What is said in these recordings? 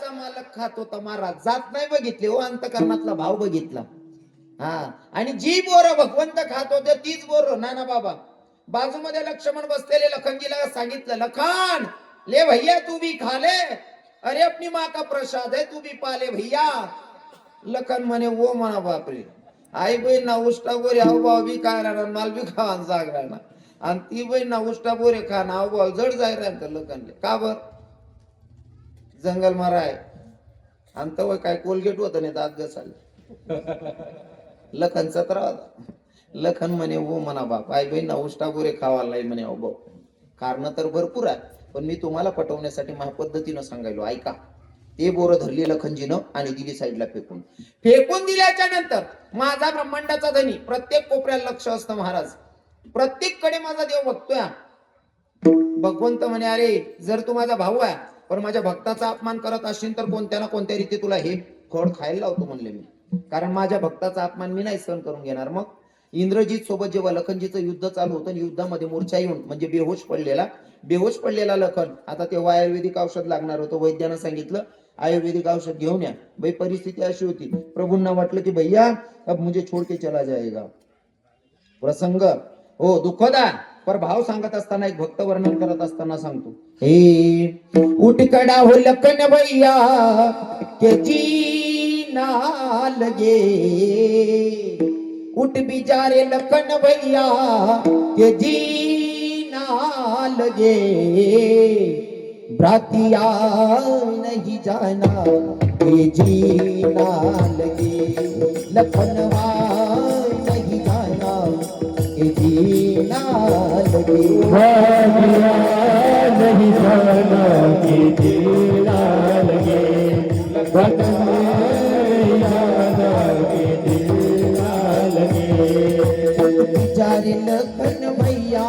बोराचा मालक खात होता महाराज, जात नाही बघितली हो, अंतकरणातला भाव बघितला. हा, आणि जी बोर भगवंत खात होते तीच बोर नाना बाबा बाजूमध्ये लक्ष्मण बसलेले लखनजीला सांगितलं, लखन ले भैया तू भी खा ले, अरे अपनी माँ का प्रसाद है तू भी पाले भैया. लखन म्हणे वो म्हणा बापरे, आई बहीण ना उष्टा बोरे हाव भाव बी काय राहणार, माल बी खावान जाग राहणार, आणि ती बहीण ना उष्टा बोरे खा ना हाव भाव जड जाय राहतं लखनले. का बर, जंगल माराय आणि तव काय कोलगेट होत नाही दात घसाले. लखन 17 होता. लखन म्हणे हो म्हणा बाप, आई बहीण ना उष्टा बोरे खावाला म्हणे अहो भाऊ. कारण तर भरपूर आहे, पण मी तुम्हाला पटवण्यासाठी माझ्या पद्धतीनं सांगायलो ऐका. ते बोर धरली लखनजीनं आणि दिली साईडला फेकून. फेकून दिल्याच्या नंतर माझा ब्रह्मांडाचा धनी प्रत्येक कोपऱ्याला लक्ष असतं महाराज, प्रत्येक कडे माझा देव बघतोय. भगवंत म्हणे अरे जर तू माझा भाऊ आहे पण माझ्या भक्ताचा अपमान करत असशील तर कोणत्या ना कोणत्या रीती तुला हे फळ खायला लावतो म्हणले मी, कारण माझ्या भक्ताचा अपमान मी नाही सहन करून घेणार. मग इंद्रजीत सोबत जेव्हा लखनजीचं युद्ध चालू होतं, युद्धामध्ये मूर्छा येऊन म्हणजे बेहोश पडलेला लखन, आता तेव्हा आयुर्वेदिक औषध लागणार होतं. वैद्यानं सांगितलं आयुर्वेदिक औषध घेऊन या. भाई परिस्थिती अशी होती, प्रभूंना वाटलं की भैया अब मुझे छोड़ के चला जाएगा. प्रसंग हो दुःखद आहे, पर भाव सांगत असताना एक भक्त वर्णन करत असताना सांगतो, हे उठ खड़ा हो लखन भैया के जीना लगे, उठ भी जा रे लखन भैया के जीना लगे, भ्रातिया नहीं जाना के जीना लगे, लखनवा नहीं जाना के जीना लगे, भाग्या नहीं जाना के जीना लगे, भगवान जाना के जीना लगे. बेचारे लखन भैया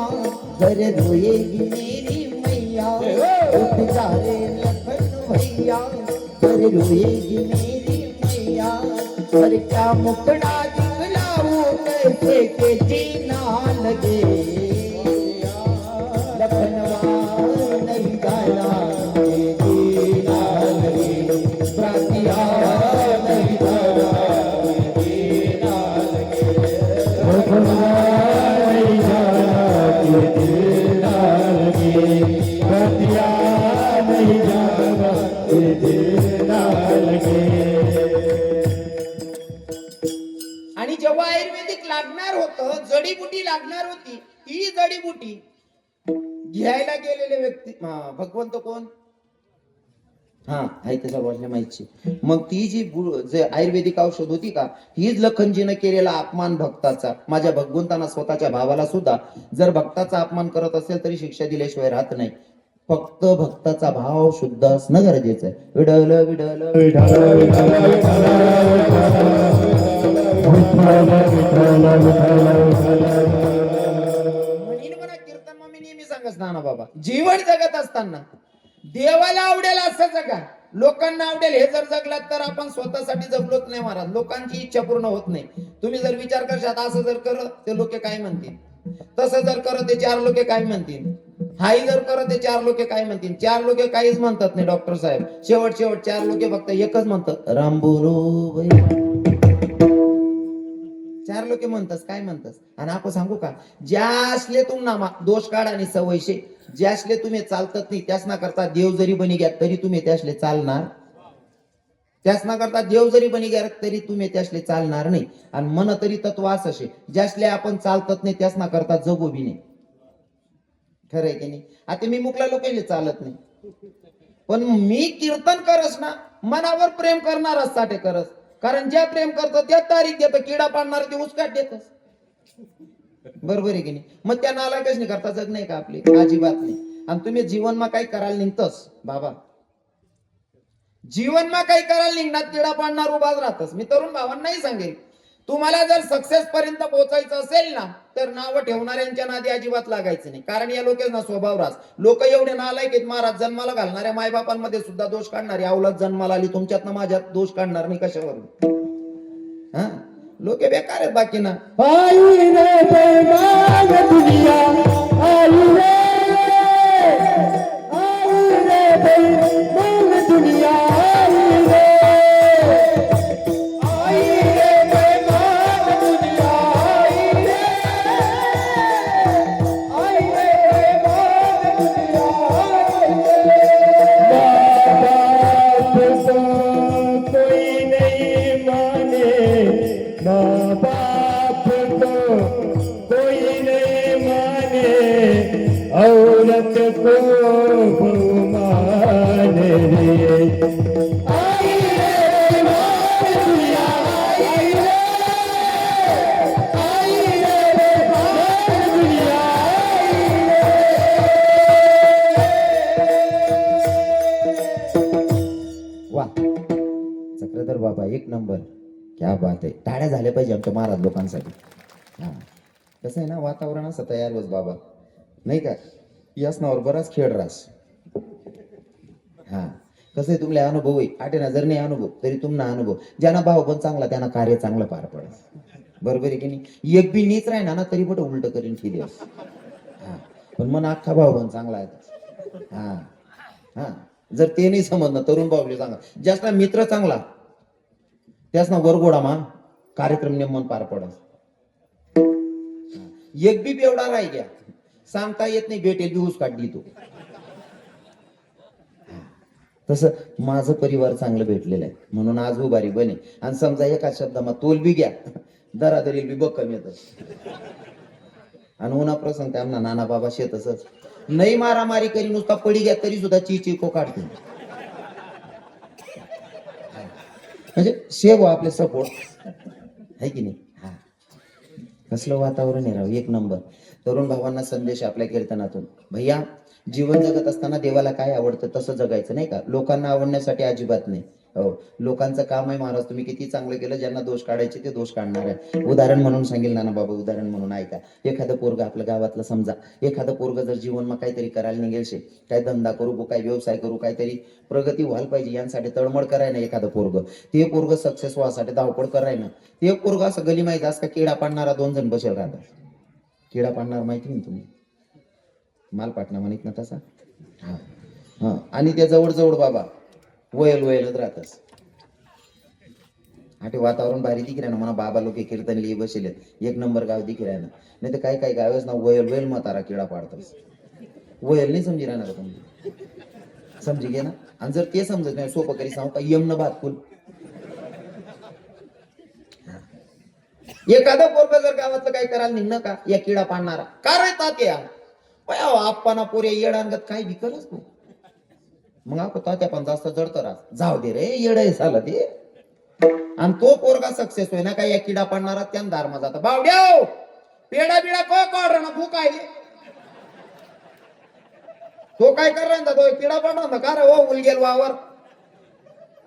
घर रोएगी मेरी मैया, उठ जा रे लखन भैया घर रोएगी मेरी मैया, पर क्या मुकड़ा दिखलाऊं कैसे के जीना लगे, लखनवा नहीं जाना के जीना लगे, प्रातिया नहीं जाना के जीना लगे, भगवान जाना के जीना लगे, भक्तिया नहीं जाना के जीना लगे. आणि जेव्हा आयुर्वेदिक लागणार होतं, जडीबुटी लागणार होती, ही जडीबुटी घ्यायला गेलेले व्यक्ती भगवंत कोण, हा आहे त्याचा बोलण्या माहिती. मग ती जी आयुर्वेदिक औषध होती का, हीच लखनजीनं केलेला अपमान भक्ताचा. माझ्या भगवंतांना स्वतःच्या भावाला सुद्धा जर भक्ताचा अपमान करत असेल तरी शिक्षा दिल्याशिवाय राहत नाही. फक्त भक्ताचा भाव शुद्ध असणं गरजेचं आहे. विडल विडल विठ्ठल विठ्ठल विठ्ठल म्हणीन म्हणा कीर्तन मग मी नेहमी सांगत नाना बाबा, जीवन जगत असताना देवाला आवडेल असं जगा, लोकांना आवडेल हे जर जगलात तर आपण स्वतःसाठी जगलोच नाही महाराज. लोकांची इच्छा पूर्ण होत नाही. तुम्ही जर विचार करशात असं जर कर ते लोक काय म्हणतील, तसं जर कर ते 4 लोक काय म्हणतील, हाही जर कर ते 4 लोक काय म्हणतील. 4 लोक काहीच म्हणतात नाही डॉक्टर साहेब, शेवट 4 लोक फक्त एकच म्हणतात, राम बोलो बाई. 4 लोक म्हणतास काय म्हणतास. आणि आपण सांगू का, ज्या असले तुम्हाला दोष काढ आणि सवयशे, ज्यासले तुम्ही चालतात नाही त्यासना करता देव जरी बनी घ्या तरी तुम्ही त्यासले चालणार, त्यासना करता देव जरी बनी घ्या तरी तुम्ही त्यासले चालणार नाही. आणि मन तरी तत्व असे, ज्यासले आपण चालतात नाही त्यासना करता जगू बी नाही. खरं आहे की नाही. आता मी मुकला लोकांना चालत नाही, पण मी कीर्तन करस ना मनावर प्रेम करणारच साठी करस, कारण ज्या प्रेम करतो त्या तारीख देत, किडा पाडणार ते उचकाट देतस. बरोबर आहे की नाही. मग त्या नालायकच नाही करता जग नाही का आपली, अजिबात नाही. आणि तुम्ही जीवनमा काही करायला निघतस बाबा, जीवनमा काही करायला निघणार किडा पाडणार उभाच राहतस. मी तरुण भावांनाही सांगेल, तुम्हाला जर सक्सेस पर्यंत पोहोचायचं असेल ना तर नाव ठेवणाऱ्यांच्या नादी अजिबात लागायचं नाही. कारण या लोकांना स्वभाव रास, लोक एवढे नालायक आहेत महाराज, जन्माला घालणाऱ्या मायबापांमध्ये सुद्धा दोष काढणारे. अवलाद जन्माला आली तुमच्यात माझ्यात दोष काढणार नाही कशावरून. हा लोक बेकार आहेत बाकी ना. आई रे बेईमान दुनिया, आई रे बेईमान दुनिया, आई बाप को कोई नहीं माने औरत को बहु माने रे आई रे बाप दुनिया आई रे बाप दुनिया वा चक्रधर बाबा एक नंबर, क्या बात आहे. टाळ्या झाल्या पाहिजे आमच्या महाराज लोकांसाठी. हा कसं आहे ना, वातावरण असं तयार होत बाबा नाही का, यासनावर बराच खेळ रास. हा कसं आहे, तुमले अनुभव आहे आठे ना, जर नाही अनुभव तरी तुम्हाला अनुभव. ज्यांना भाव पण चांगला त्यांना कार्य चांगलं पार पडत. बरोबर आहे की नाही. एक बी नीच राहिना ना तरी पण उलट करीन की दिवस. हा पण मन अख्खा भाव पण चांगला आहे. हा हा जर ते नाही समजणं तरुण भाऊले सांगा, जास्त मित्र चांगला त्याच ना वरगोडा मान कार्यक्रम नेमून पार पडत. एक बी बेवडा राही घ्या सांगता येत नाही, भेटेल बी काढली तो. तसं माझं परिवार चांगलं भेटलेलं आहे म्हणून आज उभारी बने. आणि समजा एका शब्दामा तोल बी घ्या दरादरील बी बक्कम येत. आणि उन्हा प्रसंग त्यांना नाना बाबा शेतच नाही मारामारी करी नुसता पडी घ्या तरी सुद्धा चिको काढते. म्हणजे शेव आपले सपोर्ट आहे की नाही. हा कसलं वातावरण आहे राव, एक नंबर. तरुण भावांना संदेश आपल्या कीर्तनातून, भैया जीवन जगत असताना देवाला काय आवडतं तसं जगायचं नाही का, लोकांना आवडण्यासाठी अजिबात नाही. हो लोकांचं काम आहे महाराज, तुम्ही किती चांगलं केलं, ज्यांना दोष काढायचे ते दोष काढणार आहे. उदाहरण म्हणून सांगेल नाना बाबा, उदाहरण म्हणून ऐका. एखादं पोरग आपल्या गावातलं समजा, एखादं पोरग जर जीवनमा काहीतरी करायला निघेल शे, काय धंदा करू काय व्यवसाय करू, काहीतरी प्रगती व्हायला पाहिजे यांसाठी तळमळ कराय ना एखादं पोरग, ते पोरग सक्सेस व्हासाठी धावपळ कराय ना. ते पोरग असं गली माहिती असं का किडा पाडणारा 2 जण बसेल राहतात. किडा पाडणार माहिती नाही तुम्ही, माल पाटणा म्हणत ना तसा. हा हा आणि त्या जवळ जवळ बाबा वयल वयलच राहतस. आठे वातावरण भारी दिख ना म्हणा, बाबा लोक कीर्तन लिहि बसले एक नंबर गाव दिख ना. नाही तर काही काही गावच ना वयल वयल म्हातारा किडा पाडतस. वयल नाही समजी राहणार तुम्ही, समजी घे ना. आणि जर ते समजत नाही सोपं करी सांगू का, यमन भातकुल एखादा पोरग जर गावातलं काही करायला निघणं का, या किडा पाडणारा का रे तात्या आप्पाना पोरे येडांगत काही विकलच नाही. मग आपण तात्या पण जास्त जडतं राहत, जाऊ दे रे येड झालं ते. आणि तो पोरगा सक्सेस होय ना काय, या किडा पाडणारा त्यानं दारमा जात. बावड्या पेडा बिडा काढ ना भूक आहे तो काय करायचा, तो किडा पाडणार का रे हो उलगेल वावर.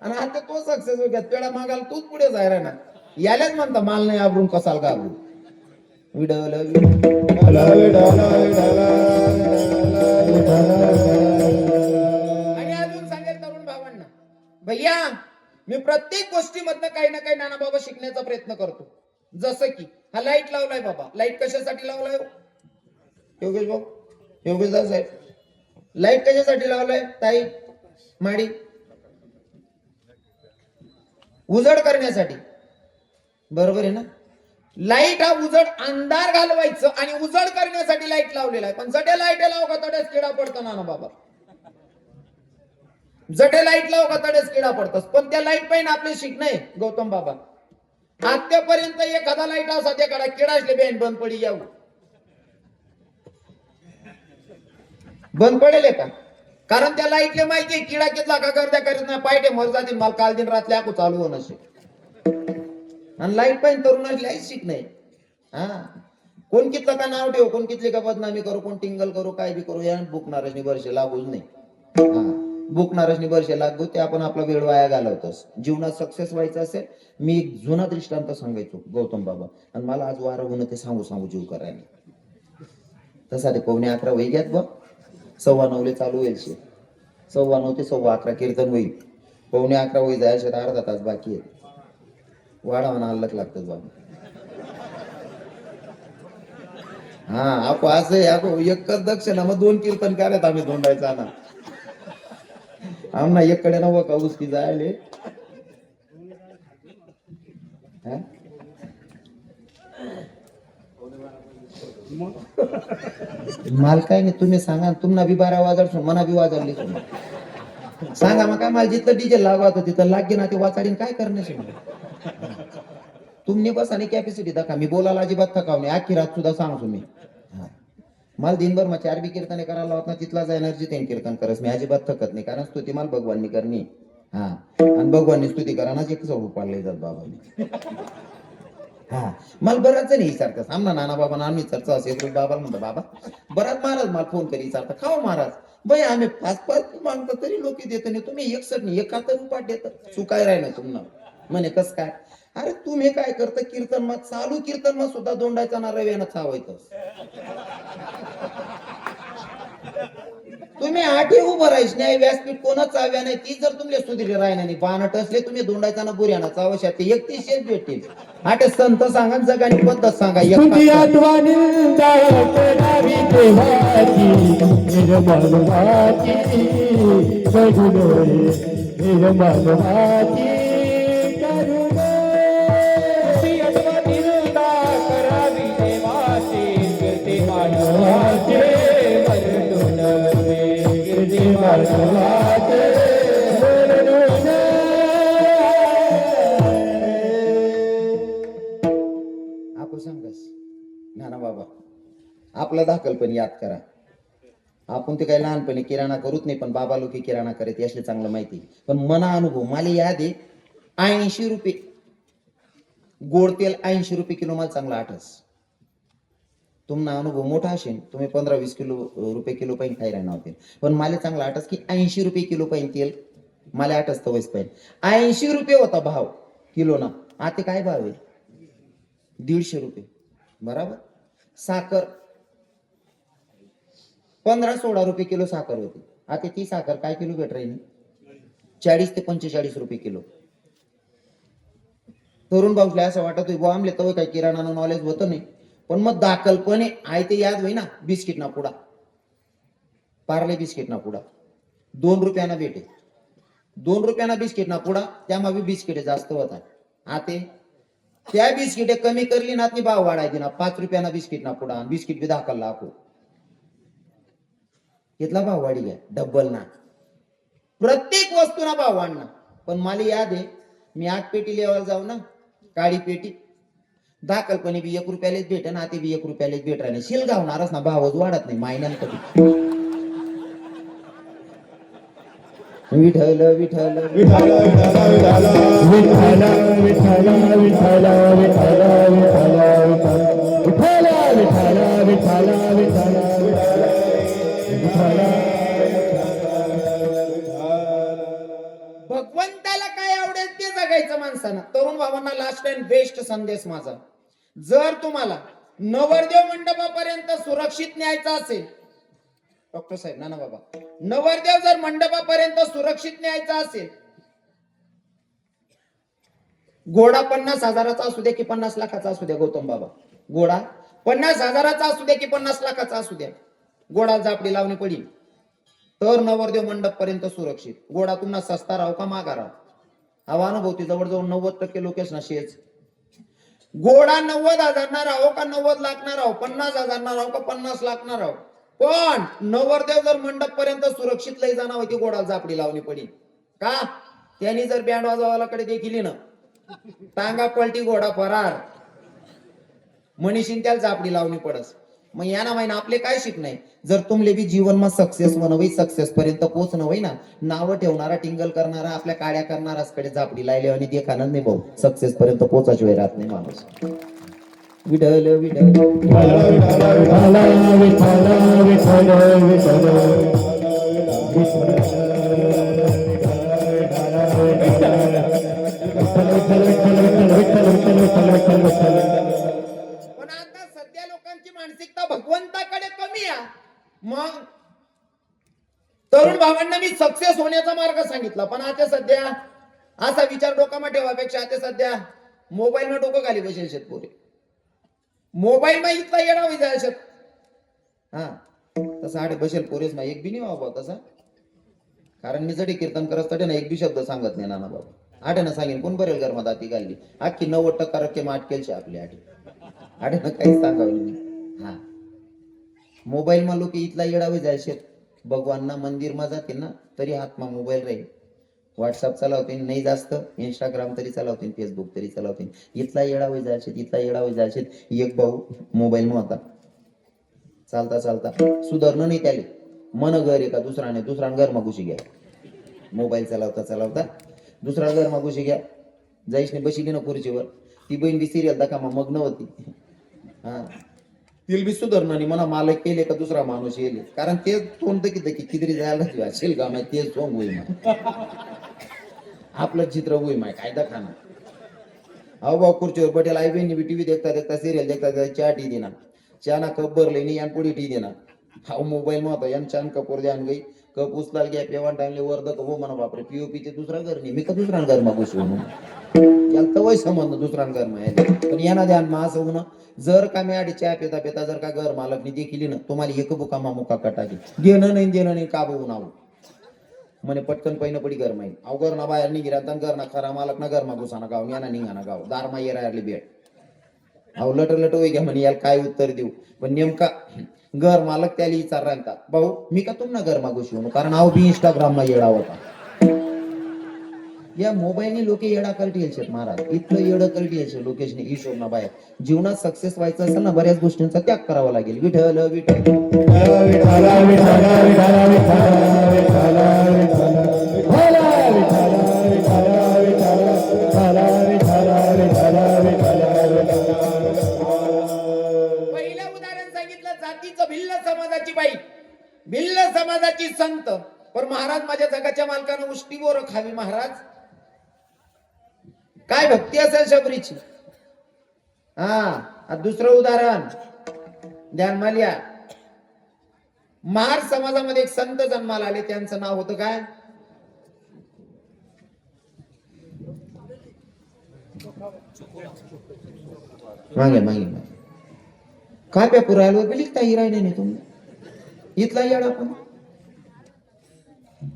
आणि आता तो सक्सेस हो, पेडा मागायला तूच पुढे जायला ना. यालाच म्हणता माल नाही आवरून कसाल घाबरू. आणि अजून सांगेल तरुण भावांना, भैया मी प्रत्येक गोष्टीमधनं काही ना काही नाना बाबा शिकण्याचा प्रयत्न करतो. जसं की हा लाईट लावलाय बाबा, लाईट कशासाठी लावलाय योगेश भाऊ, योगेश दास साहेब, लाईट कशासाठी लावलाय ताई माडी, उजड करण्यासाठी. बरोबर आहे ना. लाईट हा उजड अंधार घालवायचं आणि उजड करण्यासाठी लाईट लावलेला आहे. पण जडे लाईट लाव का तडेच किडा पडतो ना बाबा, जडे लाईट लाव का तडेच किडा पडतस. पण त्या लाईट पाहिजे आपले शिकणे गौतम बाबा. आतापर्यंत एखादा लाईट असा त्याकडे किडा असले बेन बंद पडी जाऊ, बंद पडेल का. कारण त्या लाईटले माहिती आहे किडा कितला का गर्द्या करीत नाही, पायटे मर जातील मला काल दिन रात्री आकू चालू होणं शे. आणि लाईट पाहिजे तरुणाची लाईट शिक नाही. हा कोण कितलं का नाव ठेव, कोण कितली का बदनामी करू, कोण टिंगल करू, काय बी करू, या बुकणारच वर्षे लागूच नाही. हा बुकणारच वर्षे लागू, ते आपण आपला वेळ वाया घालवतोस. जीवनात सक्सेस व्हायचं असेल, मी एक जुना दृष्टांत सांगायचो गौतम बाबा, आणि मला आज वारं होणं ते सांगू सांगू जीव करायला. तसा ते 11:15 वही घ्यात बघ, 9:15 चालू होईल शे, 9:15 ते 11:15 कीर्तन होईल. 11:15 वही जायचे अर्धा तास बाकी आहे. वाढावणं आलंच लागतं बाबा. हा आप असं आहे, आपण एकच दक्षिणा मग 2 कीर्तन करायत आम्ही धोंडायचा ना. आमना एक कडे नव का उसकी जायले. माल काय नाही, तुम्ही सांगा, तुम्हाला बी 12 वाजल मना बी वाजवली सांगा. मग काय मला जिथं डिझेल लागत तिथं लागे ना ते वाचाडीन काय करण्याशी. तुम्ही बस आणि कॅपॅसिटी दाखवा. मी बोलायला अजिबात थकाव नाही. अख्खी रात सुद्धा सांगतो मी. हा. मला दिनभर मग 4 बी कीर्तने करायला होत ना, तिथलाच एनर्जी त्यांनी कीर्तन करस. मी अजिबात थकत नाही, कारण स्तुती मला भगवाननी करणी. हा, आणि भगवाननी स्तुती करानाच एक स्वरूप पाडले जात बाबांनी. हा, मला बराच जण विचारतात, आमना नाना बाबा आम्ही चर्चा असेल बाबाला म्हणतो, बाबा बराच महाराज मला फोन करी विचारता, खाओ महाराज बाई आम्ही 5-5 मागतो तरी लोक देत नाही, तुम्ही 61 नाही 71 रुपयात देत, चुकाय राहिलं तुम्हाला. म्हणे कस काय? अरे तुम्ही काय करता, कीर्तन मग चालू कीर्तन मग सुद्धा दोंडायचा ना रव्यानं चावायचं. तुम्ही आठी उभं राहायच नाही, व्यासपीठ कोणच चाव्या नाही, ती जर तुमले सुधीर राहिना नाही बाणट असले, तुम्ही दोंडायचा ना बुऱ्याना चावशा, ते 31 भेटतील. आठ संत सांगा, जगानी पद्धत सांगा. तुझी आठवणी करावी देवाची निर्मलवाची करुणे निर्मलवाची करुणे. तुझी आठवणी करावी देवाची कीर्ती मानवाचे वर्णुनवे कीर्ती मानवाचे वर्णुनवे. आपण सांगास नाना बाबा आपला दाखलपण याद करा. आपण ते काही लहानपणी किराणा करूच नाही, पण बाबा लोक किराणा करत असले चांगलं माहिती. पण मना अनुभव मला याद आहे, 80 रुपये गोड तेल 80 रुपये किलो मला चांगला आठस. तुम्हाला अनुभव मोठा असेल, तुम्ही 15-20 रुपये किलो पाहिजे खाई राहणार होते, पण मला चांगला आठस की 80 रुपये किलो पाहिजे तेल मला आठस तवच पाहिजे. 80 रुपये होता भाव किलो ना. आता काय भाव आहे? 150 रुपये बराबर. साखर 15-16 रुपये किलो साखर होती. आता ती साखर काय किलो भेट राहिली? 40 ते 45 रुपये किलो. तरुण भाऊला असं वाटत होय आमले तर काही किराणा नॉलेज होतं नाही, पण मग दाखलपणे आहे ते याद होई ना. बिस्किट ना पुडा, पार्ले बिस्किट ना पुडा 2 रुपयाना भेटे. 2 रुपयाना बिस्किट ना पुडा, त्यामध्ये बिस्किट जास्त होता. आता त्या बिस्किट कमी करली ना, ती भाव वाढायची ना. 5 रुपयाना बिस्किट ना पुडा, बिस्किट बी दाखल लाखो. घेतला भाव वाढी घ्या डब्बल ना. प्रत्येक वस्तूना भाव वाढणार. पण मला याद आहे, मी 8 पेटी लेवायला जाऊ ना, काळी पेटी दाखलपणे बी 1 रुपयालाच भेटे ना, ते बी 1 रुपयालाच भेट राहिले. शिलगावणारच ना, भावच वाढत नाही महिन्यानं कधी. विठ्ठल विठ्ठल विठ्ठल विठ्ठल विठ्ठल विठ्ठल विठ्ठल विठ्ठल विठ्ठल विठ्ठल भगवंताला काय आवडेल ते जगायचं माणसानं. तरुण भावांना लास्ट अँड बेस्ट संदेश माझा, जर तुम्हाला नवरदेव मंडपापर्यंत सुरक्षित न्यायचा असेल, डॉक्टर साहेब नाना बाबा, नवरदेव जर मंडपापर्यंत सुरक्षित न्यायचा असेल, घोडा 50,000चा असू द्या की 50 लाखाचा असू द्या, गौतम बाबा घोडा 50,000चा असू द्या की 50 लाखाचा असू द्या, घोडा जापडी लावणी पडी तर नवरदेव मंडप पर्यंत सुरक्षित. घोडा तुम्हाला सस्ता राहू का मागा राहू, हा अनुभवती जवळजवळ 90% लोकेश ना शेज. घोडा 90,000 ना राहो का 90 लाख ना राहो, 50,000 ना राहो का 50 लाख ना राहो, पण नवरदेव जर मंडप पर्यंत सुरक्षित लई जाणार होती, घोडा जापडी लावणी पडी. का? त्यांनी जर बँड वाजवायलाकडे देखील ना, टांगा पलटी घोडा फरार, मनीषीन त्याला जापडी लावणी पडस. मग या ना माहिना आपले काय शिकणे, जर तुमले बी जीवन मा सक्सेस बनवई, सक्सेस पर्यंत पोहोचणं होई ना, नाव ठेवणारा टिंगल करणारा आपल्या काड्या करणारा कडे जापडी लायले आणि ते खाणार नाही भाऊ, सक्सेस पर्यंत पोहोचायची वेळ राहत नाही माणूस. विठ्ठल विठ्ठल पण आता सध्या लोकांची मानसिकता भगवंताकडे कमी आहे. मग तरुण भावांना मी सक्सेस होण्याचा मार्ग सांगितला, पण आता सध्या असा विचार डोकामध्ये ठेवापेक्षा आता सध्या मोबाईल मध्ये डोकं खाली बसेल शेतपोरे, मोबाईल मध्ये इतका येडा होई जाय शेत. हा तसं आडे बसेल पोरेच ना, एक बी नाही बाबा तसा, कारण मी जडी कीर्तन करत तडे ना एक बी शब्द सांगत नाही नाना बाबा. आठे ना सांगेन कोण बरेल गरमा दाती घालली, अख्खी 90% रक्कम अटकेल शे आपली आठे आठे ना काहीच सांगावं नाही. हा मोबाईल मा लोक इथला येडा होई जाय शेत. भगवान ना मंदिर मा जाते ना तरी हातमा मोबाईल राहील, व्हॉट्सअप चालवतील नाही जास्त, इंस्टाग्राम तरी चालवतील, फेसबुक तरी चालवतील. इथला येडावं जायचे, इथला येडावं जायचे. एक भाऊ मोबाईल नव्हता, चालता चालता सुधारणं नाही त्याले, मन घर आहे का दुसराने, दुसरा घर मागुशी घ्या. मोबाईल चालवता चालवता दुसरा घर मागुशी घ्या. जाईशने बसली ना खुर्चीवर, ती बहीण बी सिरियल दाखवा मग्न होती. हा, तिला बी सुधारणं नाही, म्हणा मालक केले का दुसरा माणूस येईल, कारण तेच तोंड कितीतरी जायला असेल का माहिती, तेच सोंग होईल आपलं चित्र होई माय कायदा खाना. अहो भाऊ खुर्चीवर पटेल आई बहिणी बी टीव्ही देखता देखता सिरियल देखता देखता चहा टी देना, चहा ना कप भरले नाही यान पुढे टी देना. हा मोबाईल मग यान छान कपूर द्यान गई, कप उचलाल घ्या पेवान टाइमले वर कप हो म्हणा बापरे पीओपीचे दुसरा घर नाही, मी का दुसरा घर मागू म्हणून याला तवय संबंध दुसरा घर माहिती. पण यांना ध्यान मा असं होणं, जर का मी आधी चहा पिता पिता जर का घर मालकनी देखील ना तुम्हाला एक बुका मामुका कटाकी देणं नाही का बघून आहो म्हणे पटकन पहिनं पडी घर माहीत. अव घर ना बाहेर निघिरा घर ना खरा मालक ना घर मागू साना गाव याना निघाना गाव दार मा येरायरली बेट. अहो लटर लट होई घ्या म्हणे याला काय उत्तर देऊ. पण नेमका घर मालक त्याला विचार राहता, भाऊ मी का तुम ना घर मागू शिवू, कारण अहो बी इंस्टाग्राम मा येडा होता. या मोबाईलने लोक येडा करटी यायचे महाराज, इथलं येडं करटी यायचे लोकेशन हिशोब ना बाहेर. जीवनात सक्सेस व्हायचं असेल ना बऱ्याच गोष्टींचा त्याग करावा लागेल. विठ्ठल विठ्ठल विठाला विठाला विठाला विठाला विठाला पहिलं उदाहरण सांगितलं जातीचं भिल्ल समाजाची बाई, भिल्ल समाजाची संत. पण महाराज माझ्या जगाच्या मालकानं उष्टी बोर खावी महाराज, काय भक्ती असेल शबरीची. हा, दुसरं उदाहरण ध्यान मालिया. महार समाजामध्ये एक संत जन्माला आले, त्यांचं नाव होतं काय, मागे मागे मागे काय पेपर राहिलो लिखता हिरायने नाही तुम्ही इथला येडा. पण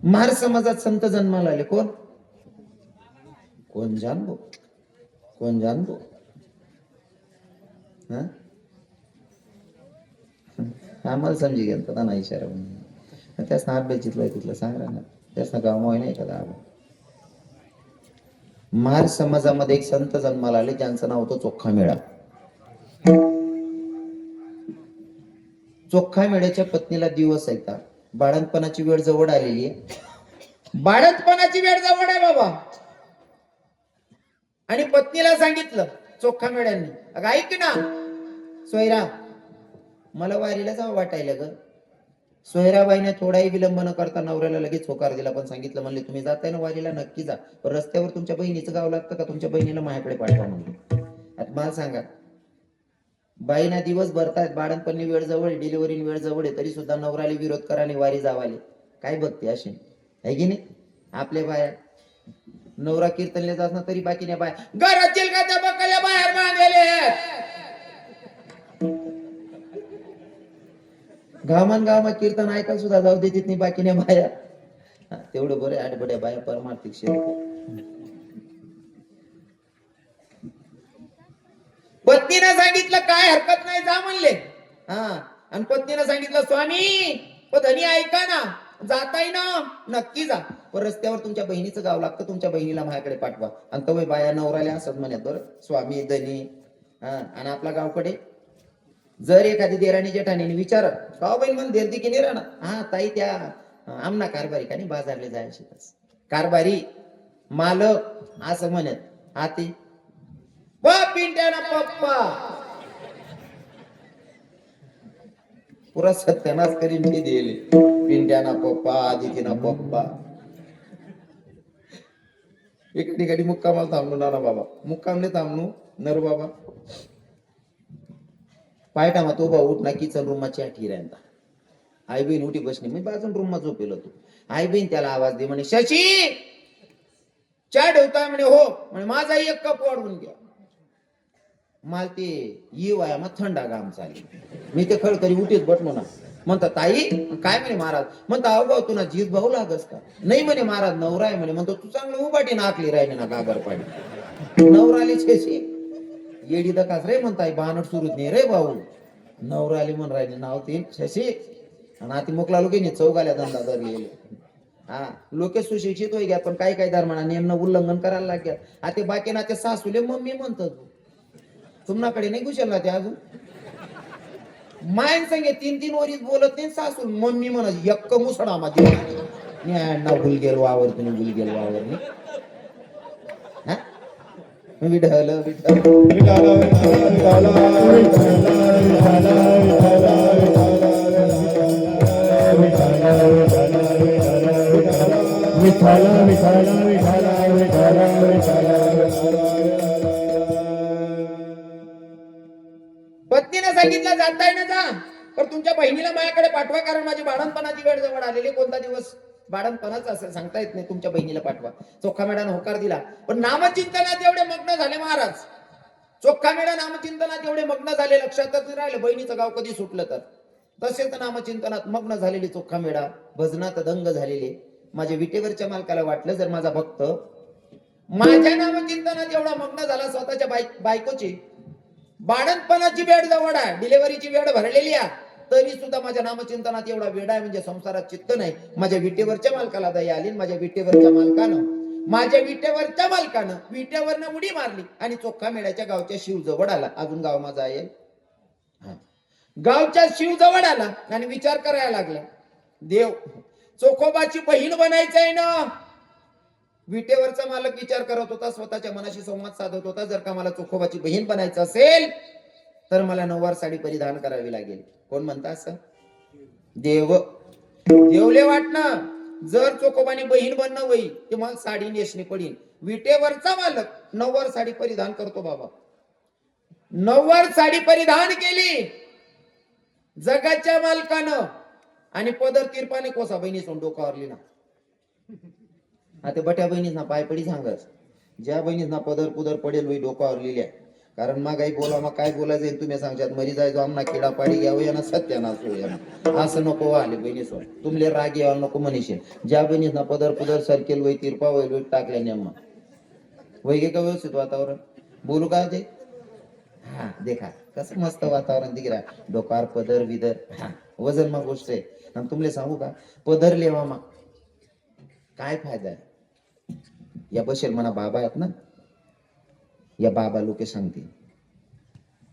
महार समाजात संत जन्माला आले, कोण कोण जानबो, कोण जानबो. आम्हाला समजी गेलं ना इशारा म्हणून, त्याच ना अभ्यासितलं तिथलं सांगा ना, त्याच ना गाव मोय नाही का गाव. महार समाजामध्ये एक संत जन्माला आले, ज्यांचं नाव होतं चोखा मेळा. चोखा मेळ्याच्या पत्नीला दिवस येतात, बाळंतपणाची वेळ जवळ आलेली आहे, बाळंतपणाची वेळ जवळ आहे बाबा. आणि पत्नीला सांगितलं चोखा मेळ्यांनी, अगं ऐक ना सोयरा, मला वारीला जावं वाटायला ग. सोयराबाईने थोडाही विलंब न करता नवऱ्याला लगेच होकार दिला, पण सांगितलं म्हणले तुम्ही जाताय ना वारीला नक्की जा, पण रस्त्यावर तुमच्या बहिणीचं गाव लागतं का, तुमच्या बहिणीला माझ्याकडे पाठवा म्हणले. आता मला सांगा, बाईना दिवस भरतायत, बाळणपणी वेळ जवळ, डिलिव्हरी वेळ जवळ आहे, तरी सुद्धा नवराला विरोध कराने वारी जावाले. काय बघते अशी आहे की नाही. आपल्या बाया नवरा कीर्तनले जात ना तरी बाकी नाही, बाया घरातील का त्या बकल्या बाहेर बांधलेले गावान गावात कीर्तन ऐकायला सुद्धा जाऊ देत नाही बाकी नाही बाया. तेवढं बरं आठवड्या बाया परमार्थिक सेवा. पत्नीने सांगितलं काय हरकत नाही जा म्हणले. हा, आणि पत्नीने सांगितलं स्वामी धनी ऐका ना, जाताय ना नक्की जा, पण रस्त्यावर तुमच्या बहिणीचं गाव लागतं, तुमच्या बहिणीला माझ्याकडे पाठवा. आणि तवय बाया नवराल्या असत म्हणत बरं स्वामी धनी. आणि आपल्या गावकडे जर एखादी देराणी जेठाणी विचार का बहीण म्हणून देरती की नाही राहणार, हा ताई त्या आमना कारभारी का नाही बाजारला जायची, कारभारी मालक असं म्हणत. हा ते पिंट्याना पप्पा पुरा सत्यानाश करीन ते दिले. पिंट्याना पप्पा, आदितीना पप्पा. एका ठिकाणी मुक्कामाला थांबलो ना बाबा, मुक्कामले थांबलो नर बाबा पायटामा तो बा उठ ना किचन रूम मा चहा ठिरायंता. आई बहीण उठी बसली, मी बाजून रूम मा झोपेलो तू. आई बहीण त्याला आवाज दे म्हणे शशी चहा ठेवताय म्हणे, हो म्हणे माझा एक कप वाढवून घ्या. मला ते येवाया मग थंडा गाम चालली, मी ते खळकरी उठीत बटलो ना. म्हणता ताई काय म्हणे महाराज, म्हणता अहो भाऊ तुला जीत भाऊ लागस का, नाही म्हणे महाराज नवरा आहे म्हणे. म्हणतो तू चांगलं उभाटी नाकली राहिले ना गागर पाडी, नवराली छेशी येडी दकास रे म्हणताय बानट सुरूच नाही रे भाऊ. नवराली म्हण राहिले नाव ते शशी आणि आती मोकला लोक चौगाल्या धंदा धरलेले. हा लोक सुशिक्षित होई घ्या पण काही काही धर्माना नियम उल्लंघन करायला लागल्या आता बाकी ना ते सासूले मम्मी म्हणतात तुम्हाकडे नाही घुसेल ना ते अजून मायन संगे 3-3 वरीच बोलत नाही सासू मम्मी म्हणत यक्क मुसडा मध्ये ना भूल गेलो वावर तुम्ही भूल गेलो वावर नाही हा विढल विठल विठाला विठाला विठाला विठाला पत्नीने सांगितलं जाताय ना जा पण तुमच्या बहिणीला माझ्याकडे पाठवा कारण माझी बाळणपणाची वेळ जवळ आलेली कोणता दिवस बाळणपणाचा असेल सांगता येत नाही तुमच्या बहिणीला पाठवा चोखा मेढाने होकार दिला पण नामचिंतनात एवढे मग्न झाले महाराज चोखा मेढा नामचिंतनात एवढे मग्न झाले लक्षातच राहिलं बहिणीचं गाव कधी सुटलं तर तसेच नामचिंतनात मग्न झालेली चोखा मेढा भजनात दंग झालेले माझ्या विटेवरच्या मालकाला वाटलं जर माझा भक्त माझ्या नामचिंतनात एवढा मग्न झाला स्वतःच्या बायकोची बाळणपणाची वेळ जवळ आहे डिलेव्हरीची वेळ भरलेली आहे तरी सुद्धा माझ्या नामचिंतनात एवढा वेळ आहे म्हणजे संसारात चित्त नाही माझ्या विटेवरच्या मालकाला दया आली माझ्या विटेवरच्या मालकानं विटेवरनं उडी मारली आणि चोखा मेळ्याच्या गावच्या शिव जवळ आला अजून गाव माझा आहे गावच्या शिव जवळ आला आणि विचार करायला लागला देव चोखोबाची बहीण बनायचंय ना विटेवरचा मालक विचार करत होता स्वतःच्या मनाशी संवाद साधत होता जर का मला चोखोबाची बहीण बनायचं असेल तर मला नऊवार साडी परिधान करावी लागेल कोण म्हणता असं देवले वाटणं जर चोखोबानी बहीण बनणं होईल ते मला साडी नेसणी पडीन विटेवरचा मालक नऊवार साडी परिधान करतो बाबा नऊवार साडी परिधान केली जगाच्या मालकानं आणि पदर तिरपाने कोसा बहिणी सोडून डोकावरली ना आता बट्या बहिणींना पाय पडी सांगत ज्या बहिणींना पदर पुदर पडेल वही डोकावर लिहिल्या कारण मग काही बोला मग काय बोलायचं जाईल तुम्ही सांगशात मरी जायचो आमना किडा पाडी घ्यावं या ना सत्यानाश होया असं नको आले बहिणी सोड तुमले राग यावा नको म्हणशील ज्या बहिणींना पदर पुदर सरकेल वही तिरपा वही टाकल्या नेम वही गे का व्यवस्थित वातावरण बोलू का ते हा देखा कसं मस्त वातावरण दिख रहा डोकार पदर विदर हा वजन मग गोष्ट आहे आणि तुमले सांगू का पदर लेवा मग काय फायदा आहे या बसेल म्हणा बाबा आहेत ना या बाबा लोक सांगतील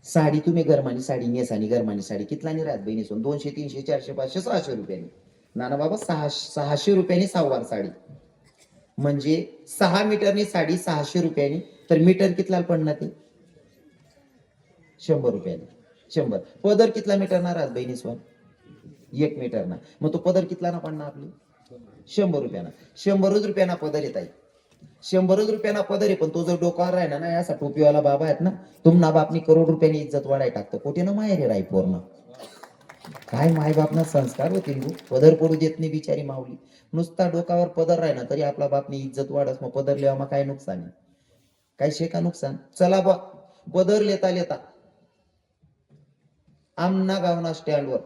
साडी तुम्ही गरमानी साडी नेसानी गरमानी साडी कितला नाही राहत बहिणी सोन 200 300 400 500 600 रुपयांनी नाना बाबा 600 रुपयांनी सहावार साडी म्हणजे 6 मीटरनी साडी 600 रुपयांनी तर मीटर कितला पडणार ते 100 रुपयांनी 100 पदर कितला मीटर ना राहत बहिणी सोन 1 मीटर ना मग तो पदर कितला ना पडणार आपली 100 रुपयाना 100 रुपयाना पदर येत आहे 100 रुपयाना पदर आहे पण तो जर डोकावर राहिला ना असा टोपीवाला बाबा आहेत ना तुमना बापनी करोड रुपयानी इज्जत वाढाय टाकतो कुठे ना माहेर राही पूर्ण काय माय बापना संस्कार होतील पदर पडू देत नाही बिचारी माऊली नुसता डोकावर पदर राहिना तरी आपला बापनी इज्जत वाढस मग पदर लेवा मग काय नुकसान आहे काय शेका नुकसान चला बा पदर लेता आमना गावना स्टँडवर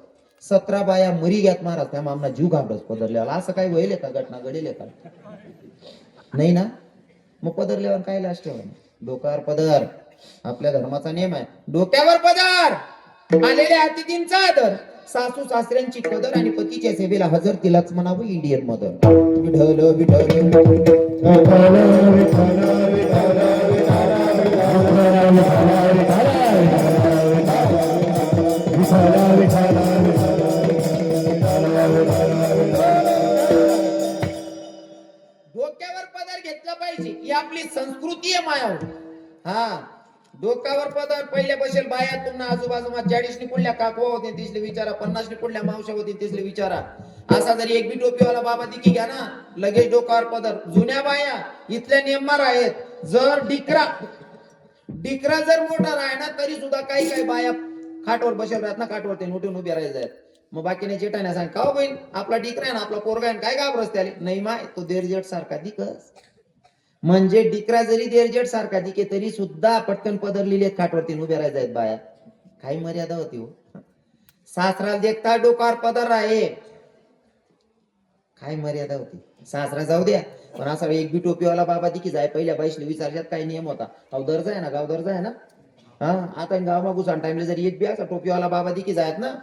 17 बाया मरी घ्यात महाराज त्या आमना जीव घाबरस पदरल्याला असं काही होईल का घटना घडेल का नाही ना मग पदरल्यावर काय लास्ट ठेवा डोक्यावर पदर आपल्या धर्माचा नियम आहे डोक्यावर पदर आलेल्या अतिथींचा आदर सासू सासऱ्यांची कदर आणि पतीच्या सेवेला हजर तिलाच म्हणावं इंडियन मदर विठल डोक्यावर पदर घेतला पाहिजे ही आपली संस्कृती आहे मायावर हा डोक्यावर पदर पहिल्या बसेल बाया तुम्हाला आजूबाजूला 40 कुठल्या काकवा होते तिसले विचारा 50 कुठल्या मावशा होती तिसले विचारा असा जरी एक बी टोपीवाला बाबा दिकी घ्या ना लगेच डोक्यावर पदर जुन्या बाया इथल्या नियमार आहेत जर डिकरा जर मोठा राहिना तरी सुद्धा काही बाया खाटवर बसेल राहत ना खाटवर ते उठून उभे राहायचे मग बाकीने जेटाने सांग का बहीण आपला डिकरा आहे ना आपला पोरगा आहे काय घाबरस त्याले नाही माय तो देरजेट सारखा दिकस म्हणजे डिकरा जरी देरजेट सारखा दिके तरी सुद्धा पटकन पदर लिहिलेत खाटवरती उभे राहायचे बाया काही मर्यादा होती हो सासरा देखता डोकार पदर आहे काय मर्यादा होती सासरा जाऊ द्या पण असा एक बी टोपीवाला बाबा दिकी जाय पहिल्या बाईसले विचारल्यात काय नियम होता अहो दर्जा आहे ना गाव दर्जा आहे ना हा आता गाव मागून टाइमला जरी एक बी असा टोपीवाला बाबा दिकी जायत ना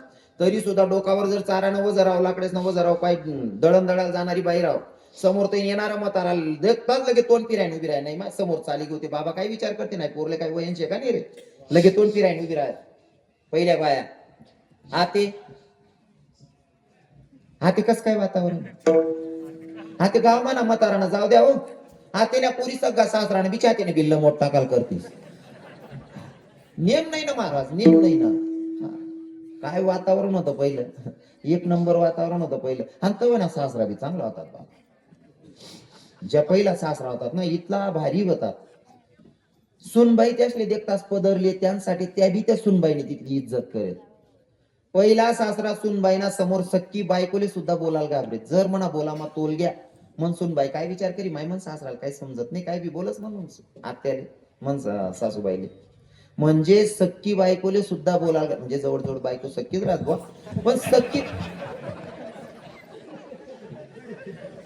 तरी सुद्धा डोकावर जर चारानं वजराव लाकडेच न वजराव पाय दळण दळायला जाणारी बाई राव समोर तर येणारा म्हातारा देखताच लगे तोंड फिरायला उभी राहाय नाही मा समोर चाली होते बाबा काही विचार करते नाही पोरले काही वयांचे का नाही रे लगे तोंड फिरायला उभी राहत पहिल्या बाया हाते कस काय वातावरण हाते गाव म्हणा म्हातारानं जाऊ द्या हो हातेल्या पुरी सगळा सासराने बिचातीने बिल्ल मोठ टाकाल करतीस नेम नाही ना महाराज नेम नाही ना हा. काय वातावरण होतं पहिलं एक नंबर वातावरण होतं पहिलं आणि तो ना सासरा बी चांगला होता बाबा ज्या पहिला सासरा होतात ना इथला भारी होतात सुनबाई त्यासले देखतास पदरले त्यांसाठी त्या बी त्या सुनबाईने तिथली इज्जत करेल पहिला सासरा सुनबाईना समोर सक्की बायकोले सुद्धा बोलायला घाबरेत जर म्हणा बोला मग तोल घ्या मन सुनबाई काय विचार करी माय मन सासराला काही समजत नाही काय बी बोलच म्हणून आत्याले मन सासूबाईले म्हणजे सक्की बायकोले सुद्धा बोलायला म्हणजे जवळ बायको सक्कीच राहत बुवा पण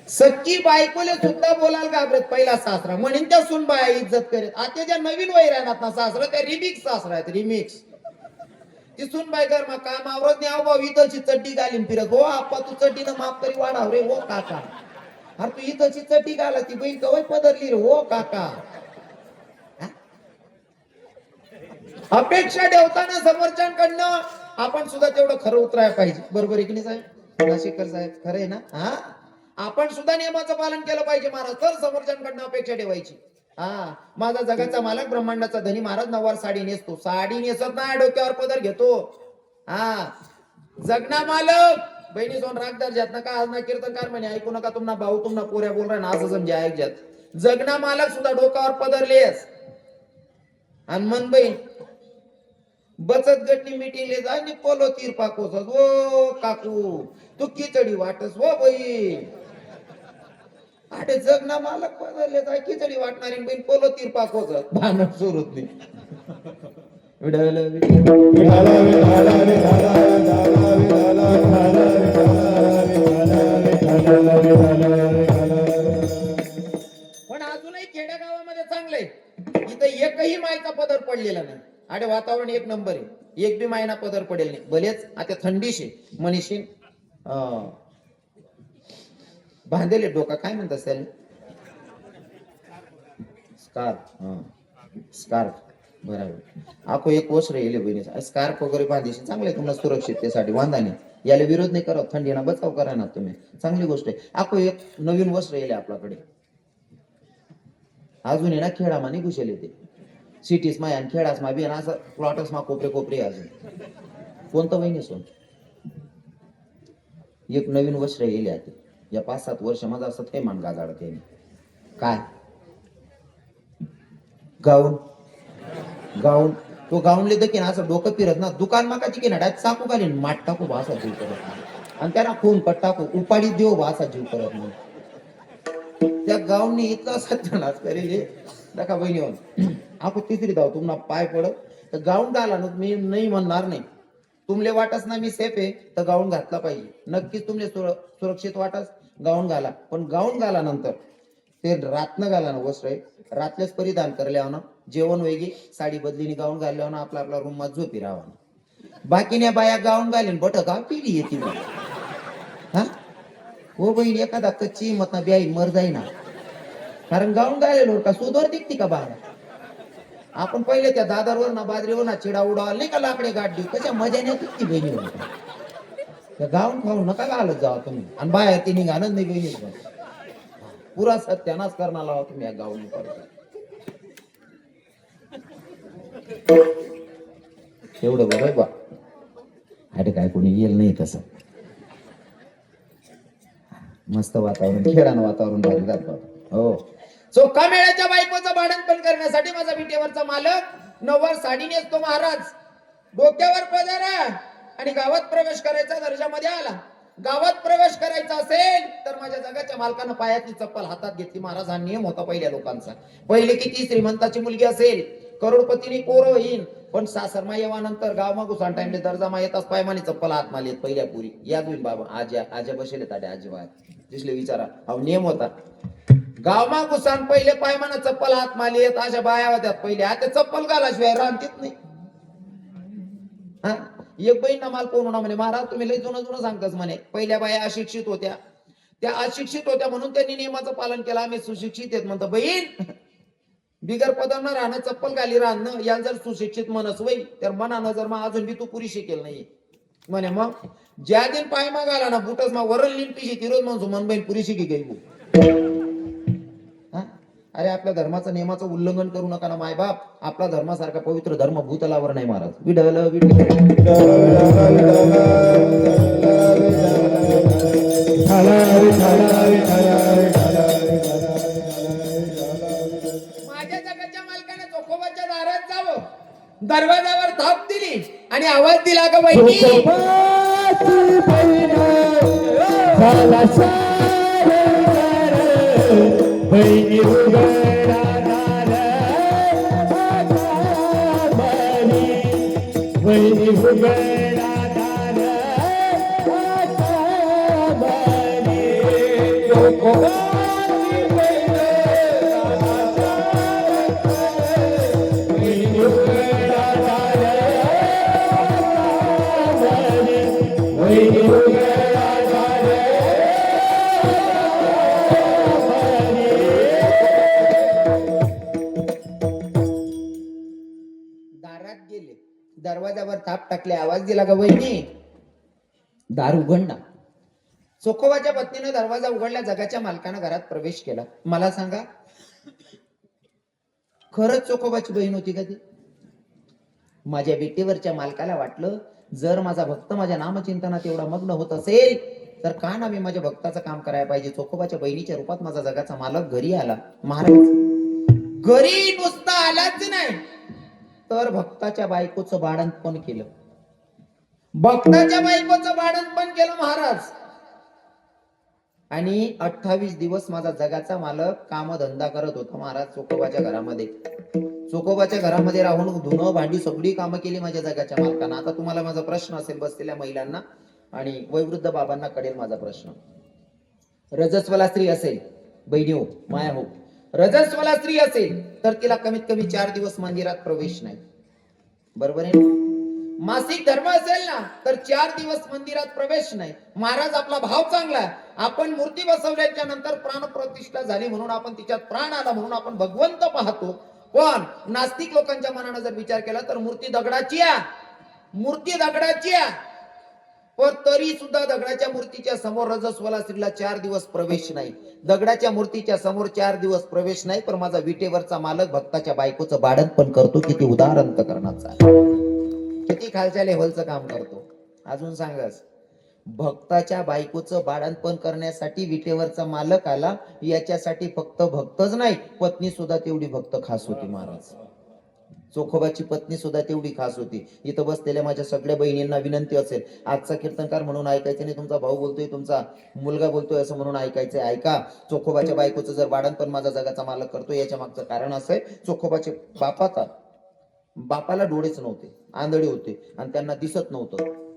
सक्की बायकोले सुद्धा बोलायला घाबरत पहिला सासरा म्हणून त्या सुनबाया इज्जत करेत आता ज्या नवीन वैरानात ना सासरा त्या रिमिक्स सासरा आहेत रिमिक्स ती सुनबाई कर मग काम आवरत नाही भाऊ इथंची चड्डी घालीन फिरत हो आप्पा तू चड्डीनं माफ तरी वाढाव रे हो काका अरे तू इथंची चड्डी घाला ती बहीण कवय पदरली रे हो काका अपेक्षा ठेवताना समोरच्यांकडनं आपण सुद्धा तेवढं खरं उतरायला पाहिजे बरोबर आहे की नाही साहेब नाशिकर साहेब खरं आहे ना हा आपण सुद्धा नियमाचं पालन केलं पाहिजे महाराज तर समोरच्यांकडनं अपेक्षा ठेवायची हा माझा जगाचा मालक ब्रह्मांडाचा धनी महाराज नववार साडी नेसतो साडी नेसत नाही डोक्यावर पदर घेतो हा जगना मालक बहिणी सोन रागदार जात नका आज ना कीर्तनकार म्हणे ऐकू नका तुम्हाला भाऊ तुम्हाला पोऱ्या बोल रहा असं समजा ऐक जात जगना मालक सुद्धा डोक्यावर पदरलेस आणि मन बहीण बचत गटनी मिटिंगले जाय नि पोलो तीर पाकोस ओ काकू तू खिचडी वाटस हो बाई अरे जगना मालक बदलले जाय खिचडी वाटणारी बहीण पोलो तीर पाकोस भांडण सुरूच नाही विठाला विठाला विठाला विठाला विठाला विठाला विठाला पण अजूनही खेड्यागावामध्ये चांगलंय इथं एकही मायचा पदर पडलेला नाही अरे वातावरण एक नंबर आहे एक बी मायना पदर पडेल नाही भलेच आता थंडीशे मनीषी बांधेले डोका काय म्हणतात त्याला स्कार्फ बरोबर आखो एक वस्त्र येले बहिणी स्कार्फ वगैरे बांधीशी चांगले तुम्हाला सुरक्षिततेसाठी बांधाने याला विरोध नाही करत थंडीना बचाव करा ना तुम्ही चांगली गोष्ट आहे आखो एक नवीन वस्त्र येले आपल्याकडे अजून आहे ना खेळामाने घुसेल येते सिटीस मा आणि खेळास मा बी असं प्लॉटस मा कोपरे अजून कोणतं वहिनी सोन एक नवीन वस्त्र येले आहे या 5-7 वर्ष माझा असं थैमान गाजाडते काय गाऊन तो गाऊनले देखील असं डोकं फिरत ना दुकान मागाची की ना डायरेक्ट चाकू घालीन माठ टाकू भासा जीव करत आणि त्याला खून कट टाकू उपाडी देऊ भासा जीव करत नाही त्या गाऊनने इतका सत्यानाश करेल नका बहिणी आपण तिसरी धाव तुम्हाला पाय पडत तर गाऊन घाला ना मी नाही म्हणणार नाही तुमले वाटस ना मी सेफ आहे तर गाऊन घातला पाहिजे नक्कीच तुमले सुरक्षित वाटस गाऊन घाला पण गाऊन घाला नंतर ते रातनं घाला ना वस्त्र रातलेच परिधान करल्यावर ना जेवण वेगळी साडी बदलीने गाऊन घालल्यावर ना आपला रूम मध्ये झोपी राहावा बाकीने बाया गाऊन घालीन बट का पिढी येते हा हो बहीण एखादा कच्ची मत ब्याई मर जाई ना कारण गाऊन घालेलो का सुधर दिखती का बाहेर आपण पहिले त्या दादरवर ना बाजरीवर ना चिडा उडावला नाही का लाकडे गाठ देऊ कशा मजाने ती बहिणी त्या गाऊन खाऊन नका घालत जावा तुम्ही आणि बाहेर तिने घालत नाही बहिणी पुरा सत्यानाश करणार लावा तुम्ही या गाऊन एवढं बरं बा अरे काय कोणी येईल नाही तसं मस्त वातावरण खेळानं वातावरण भारी हो चोखा मेळ्याच्या बायकोचं भाडण पण करण्यासाठी माझा विटेवरचा मालक नववार साडी नेसतो महाराज डोक्यावर पदरा आणि गावात प्रवेश करायचा दर्जामध्ये आला गावात प्रवेश करायचा असेल तर माझ्या जगाच्या मालकानं पायातली चप्पल हातात घेतली महाराज हा नियम होता पहिल्या लोकांचा पहिले किती श्रीमंताची मुलगी असेल करोडपतीने पोरं होईल पण सासरमा येवानंतर गाव मागू टाइमले दर्जामा येताच पायमानी चप्पल हात मारली पहिल्या पुरी याद होईल बाबा आज्या बसेल ताडे आजीबा दिसले विचारा हा नियम होता गावमा घुसान पहिले पायमाना चप्पल हात मारली अशा बाया होत्या पहिले आता चप्पल घालाशिवाय राहतीच नाही हा एक बहीण माल कोण म्हणे महाराज तुम्ही लय जुनं सांगताच म्हणे पहिल्या बाया अशिक्षित होत्या त्या अशिक्षित होत्या म्हणून त्यांनी नियमाचं पालन केलं. आम्ही सुशिक्षित आहेत म्हणतो बहीण. बिगर पदांना राहणं चप्पल खाली राहणं या जर सुशिक्षित मनस वय तर मनानं जर मग अजून बी तू पुरी शिकेल नाही म्हणे. मग ज्या दिन पाय माग आला ना बुटच मग वरण लिन पिशी ती रोज म्हणतो मन बहीण पुरी शिकी गई. अरे आपल्या धर्माचं नियमाचं उल्लंघन करू नका ना माय बाप. आपला धर्मासारखा पवित्र धर्म भूतलावर नाही महाराज. विढल माझ्या जगाच्या मालकाने चोखोबाच्या दारात जावं, दरवाजावर थाप दिली आणि आवाज दिला का बहिणी. दारात गेले, दरवाजावर थाप टाकले, आवाज दिला का बहिणी. दार उघडला. चोखोबाच्या पत्नीने दरवाजा उघडला. जगाच्या मालकानं घरात प्रवेश केला. मला सांगा खरंच चोखोबाची बहीण होती का ती. माझ्या बेटीवरच्या मालकाला वाटलं जर माझा भक्त माझ्या नामचिंतनात एवढा मग्न होत असेल तर का ना मी माझ्या भक्ताचं काम करायला पाहिजे. चोखोबाच्या बहिणीच्या रूपात माझा जगाचा मालक घरी आला. महाराज घरी नुसता आलाच नाही तर भक्ताच्या बायकोचं बाळंतपण केलं. भक्ताच्या बायकोचं बाळंतपण केलं महाराज. आणि 28 दिवस माझा जगाचा मालक कामधंदा करत होता महाराज चोखोबाच्या घरामध्ये. चोखोबाच्या घरामध्ये राहून धुणं भांडी सगळी कामं केली माझ्या जगाच्या मालकानं. आता तुम्हाला माझा प्रश्न असेल बसलेल्या महिलांना आणि वयोवृद्ध बाबांना कळेल माझा प्रश्न. रजस्वला स्त्री असेल बहिणी हो माया हो, रजस्वला स्त्री असेल तर तिला कमीत कमी 4 दिवस मंदिरात प्रवेश नाही. बरोबर आहे. मासिक धर्म असेल ना तर 4 दिवस मंदिरात प्रवेश नाही. महाराज आपला भाव चांगला. आपण मूर्ती बसवल्याच्या नंतर प्राण प्रतिष्ठा झाली म्हणून आपण तिच्यात प्राण आला म्हणून आपण भगवंत पाहतो. पण नास्तिक लोकांच्या मनानं जर विचार केला तर मूर्ती दगडाची आहे, मूर्ती दगडाची आहे. पण तरी सुद्धा दगडाच्या मूर्तीच्या समोर रजस्वला स्त्रीला 4 दिवस प्रवेश नाही. दगडाच्या मूर्तीच्या समोर 4 दिवस प्रवेश नाही. पण माझा विटेवरचा मालक भक्ताच्या बायकोचं बाळंतपण करतो. किती उदार अंतकरणाचा, किती खालच्या लेव्हलचं काम करतो. अजून सांगास भक्ताच्या बायकोचं बाळंतपण करण्यासाठी विटेवरचा मालक आला. याच्यासाठी फक्त भक्तच नाही पत्नी सुद्धा तेवढी भक्त खास होती महाराज. चोखोबाची पत्नी सुद्धा तेवढी खास होती. इथं बसलेल्या माझ्या सगळ्या बहिणींना विनंती असेल आजचा कीर्तनकार म्हणून ऐकायचं नाही, तुमचा भाऊ बोलतोय तुमचा मुलगा बोलतोय असं म्हणून ऐकायचंय. ऐका चोखोबाच्या बायकोचं जर बाळंतपण माझा जगाचा मालक करतोय याच्या मागचं कारण असं आहे चोखोबाचे बापाला डोळेच नव्हते, आंधळे होते आणि त्यांना दिसत नव्हतं.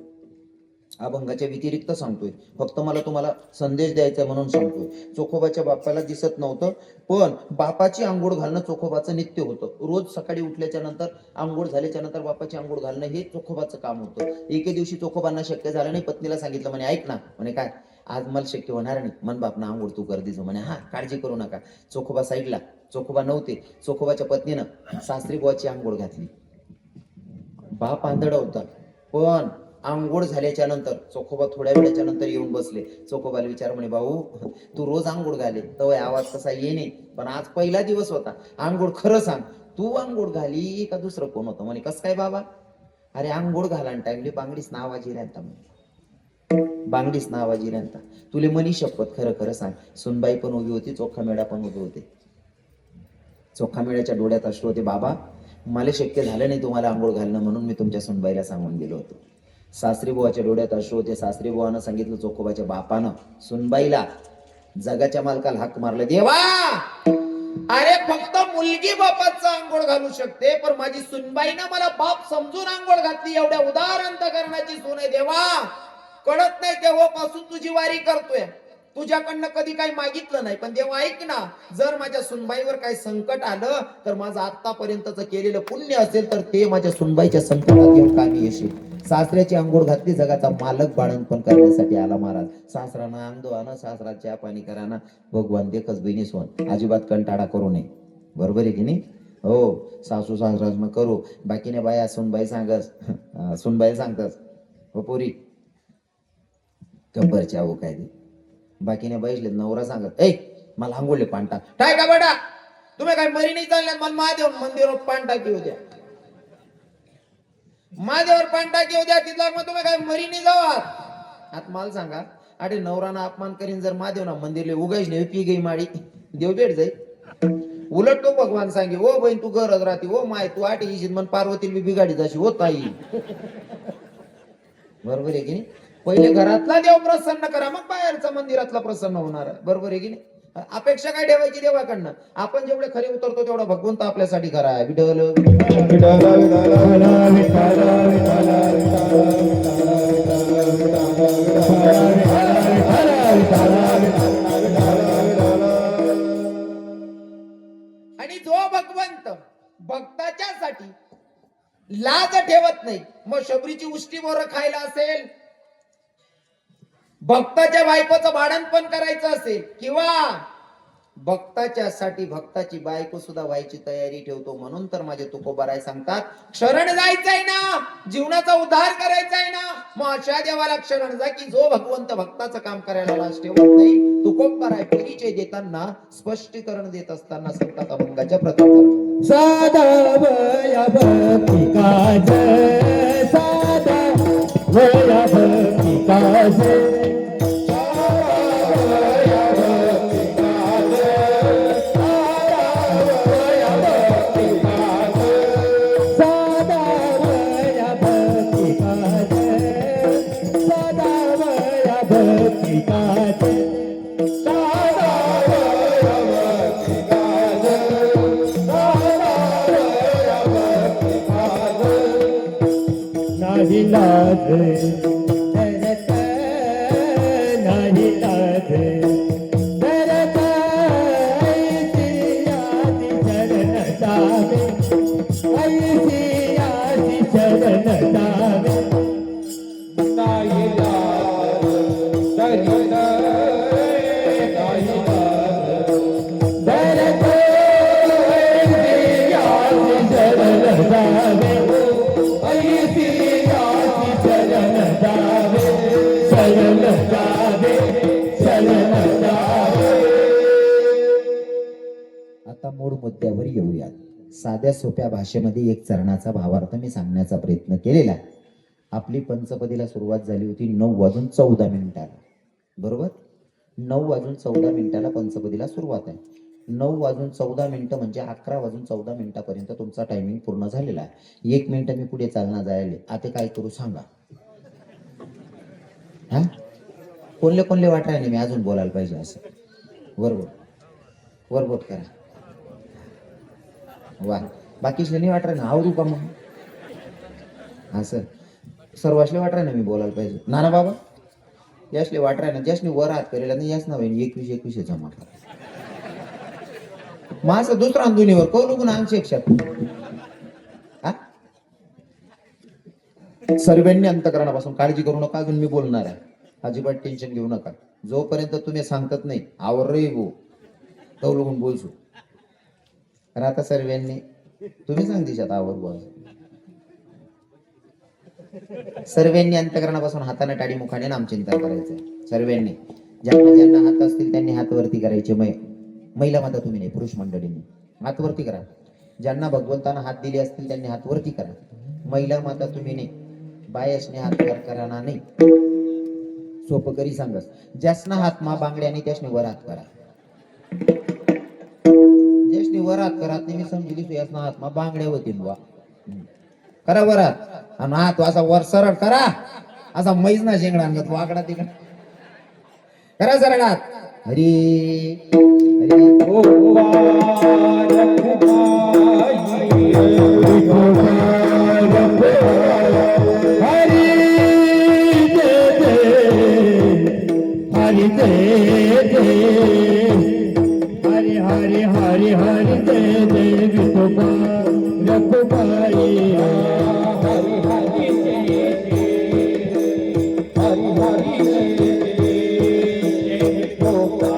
अभंगाच्या व्यतिरिक्त सांगतोय, फक्त मला तुम्हाला संदेश द्यायचा म्हणून सांगतोय. चोखोबाच्या बापाला दिसत नव्हतं पण बापाची आंघोळ घालणं चोखोबाचं नित्य होतं. रोज सकाळी उठल्याच्या नंतर आंघोळ झाल्याच्या नंतर बापाची आंघोळ घालणं हे चोखोबाचं काम होतं. एके दिवशी चोखोबांना शक्य झालं नाही. पत्नीला सांगितलं म्हणे ऐक ना म्हणे काय आज मला शक्य होणार नाही मन बाप ना आंघोळ तू कर दिसो म्हणे. हा काळजी करू नका. चोखोबा साईडला, चोखोबा नव्हते. चोखोबाच्या पत्नीनं सासरी बुवाची आंघोळ घातली. बाप आंधळा होता पण आंघोळ झाल्याच्या नंतर चोखोबा थोड्या वेळाच्या नंतर येऊन बसले. चोखोबाला विचार म्हणे भाऊ तू रोज आंघोळ घाले तवय आवाज कसा येणे पण आज पहिला दिवस होता आंघोळ खरं सांग तू आंघोळ घाली का दुसरं कोण होतं म्हणे. कस काय बाबा. अरे आंघोळ घाला टाइमली बांगडीच ना आवाजी राहता म्हणे, बांगडीच ना आवाजी राहता. तुले मनी शपथ खरं खरं सांग सुनबाई पण उभी होती, चोखा मेळा पण उभे होते. चोखा मेळ्याच्या डोळ्यात अश्रू होते. बाबा मला शक्य झालं नाही तुम्हाला आंघोळ घालणं म्हणून मी तुमच्या सुनबाईला सांगून गेलो होतो. सासरी बुवाच्या डोळ्यात अश्रू होते. सासरी बुवानं सांगितलं चोखोबाच्या बापानं सुनबाईला जगाच्या मालकाला हाक मारले देवा अरे फक्त मुलगी बापाचं आंघोळ घालू शकते पण माझी सुनबाईनं मला बाप समजून आंघोळ घातली. एवढ्या उदार अंतकरणाची सून आहे देवा. कळत नाही तेव्हापासून तुझी वारी करतोय. तुझ्याकडनं कधी काही मागितलं नाही, पण देव ऐक ना, जर माझ्या सुनबाईवर काही संकट आलं तर माझं आतापर्यंतच केलेलं पुण्य असेल तर ते माझ्या सुनबाईच्या संकटात येऊन कामी येशील. सासऱ्याची अंघोळ घातली, जगाचा मालक बाळंतपण करण्यासाठी आला महाराज. सासराना अंग धुवाना, सासरा चहा पाणी कराना, भगवान देखच बहिणी सोन, अजिबात कंटाळा करू नये. बरोबर आहे की नाही? हो, सासू सासरा करू, बाकीने बाया सुनबाई सांगस, सुनबाई सांगतास हो पोरी गब्बरच्या हो काय ते, बाकीने बैसले नवरा सांगत, ए मला आंघोळले पांटा काय का बेटा, तुम्ही काय मरी नाही चालल्यात, मला महादेव मंदिरावर पांटा घेऊ द्या, महादेवावर पांटा घेऊ द्या, तिथला मग तुम्ही काय मरी नाही जावा. आता मला सांगा, अरे नवराना अपमान करीन जर महादेवना मंदिरले उगायच नाही पी गई माडी, देव भेट जाईल. उलट तो भगवान सांगे, ओ बहीण तू गरज राहते, ओ माय तू आठ येशील मन पार्वतीला बिगाडी जाशी हो ताई. बरोबर आहे की नाही? पहिले घरातला देव प्रसन्न करा, मग बाहेरचा मंदिरातला प्रसन्न होणार आहे. बरोबर आहे की नाही? अपेक्षा काय ठेवायची देवाकडनं? आपण जेवढे खरे उतरतो तेवढा भगवंत आपल्यासाठी खरा आहे. विठ्ठल आणि जो भगवंत भक्ताच्या साठी लाज ठेवत नाही, मग शबरीची उष्टी बोरं खायला असेल, भक्ताच्या बायकोचं भाडणपण करायचं असेल, किंवा भक्ताच्या साठी भक्ताची बायको सुद्धा व्हायची तयारी ठेवतो. म्हणून तर माझे तुकोबाराय सांगतात, शरण जायचंय ना, जीवनाचा उद्धार करायचा आहे ना, मग अशा देवाला शरण जा की जो भगवंत भक्ताचं काम करायला लाज ठेवत नाही. तुकोबाराय परिचय देताना, स्पष्टीकरण देत असताना संत अभंगाच्या प्रथम साधा वया भक्ती काज, साधा वया भक्ती काज, नाही लाज धरत, नाही लाज धरत, ऐसी आदि शरण जावे, ऐसी आदि शरण जावे. नाही लाज धरत, नाही लाज धरत, ऐसी आदि शरण जावे, आता मूळ मुद्द्यावर येऊयात. साध्या सोप्या भाषेमध्ये एक चरणाचा भावार्थ मी सांगण्याचा प्रयत्न केलेला आहे. आपली पंचपदीला सुरुवात झाली होती 9:14 बरोबर. 9:14 पंचपदीला सुरुवात आहे. 9:14 म्हणजे 11:14 तुमचा टायमिंग पूर्ण झालेला आहे. 1 मिनिट मी पुढे चालना जायले, आता काय करू सांगा? हा, कोणले कोणले वाटाय नाही मी अजून बोलायला पाहिजे असं? वरबोट करा. वा, बाकीचे नाही वाटणार ना, आवरू का मग असं? सर्वासले वाटणार ना मी बोलायला पाहिजे. नाना बाबा यासले वाटणार ना, ज्यासने वर हात करेला नाही याच ना 21 जमा करा. माझं दुसरा अंधुनीवर कौलुगुण अंश हा. सर्वांनी अंतकरणापासून काळजी करू नका, अजून मी बोलणार आहे, अजिबात टेन्शन घेऊ नका. जोपर्यंत तुम्ही सांगतात नाही आवर रे गो कौलुगुण बोलसू. कारण आता सर्वांनी तुम्ही सांग दिशात आवर बोल. सर्वांनी अंतकरणापासून हाताने टाळी मुखाने नामचिंतन करायचं. सर्वांनी ज्यांना ज्यांना हात असतील त्यांनी हात वरती करायचे. महिला माता तुम्ही नाही, पुरुष मंडळींनी हात वरती करा. ज्यांना भगवंतानं हात दिले असतील त्यांनी हात वरती करा. महिला माता तुम्ही नाही, बायसने हात वर करा नाही. सोपं करी सांगस, ज्यासना हात मा बांगड्याने त्यासने वर हात करा. ज्यासने वर हात करा मी समजली यासना हात मा बांगड्या होतील वा करा वर हात. आणि हात असा वर सरळ करा, असा मैज ना शेंगडा आणत वाकडा तिकडा करा सरळ हात. हरी हरी हरी हरी जय जय हरी हरी हरी हरी जय जय विठोबा रखुबाई हरी हरी जय जय हरी हरी जय जय विठोबा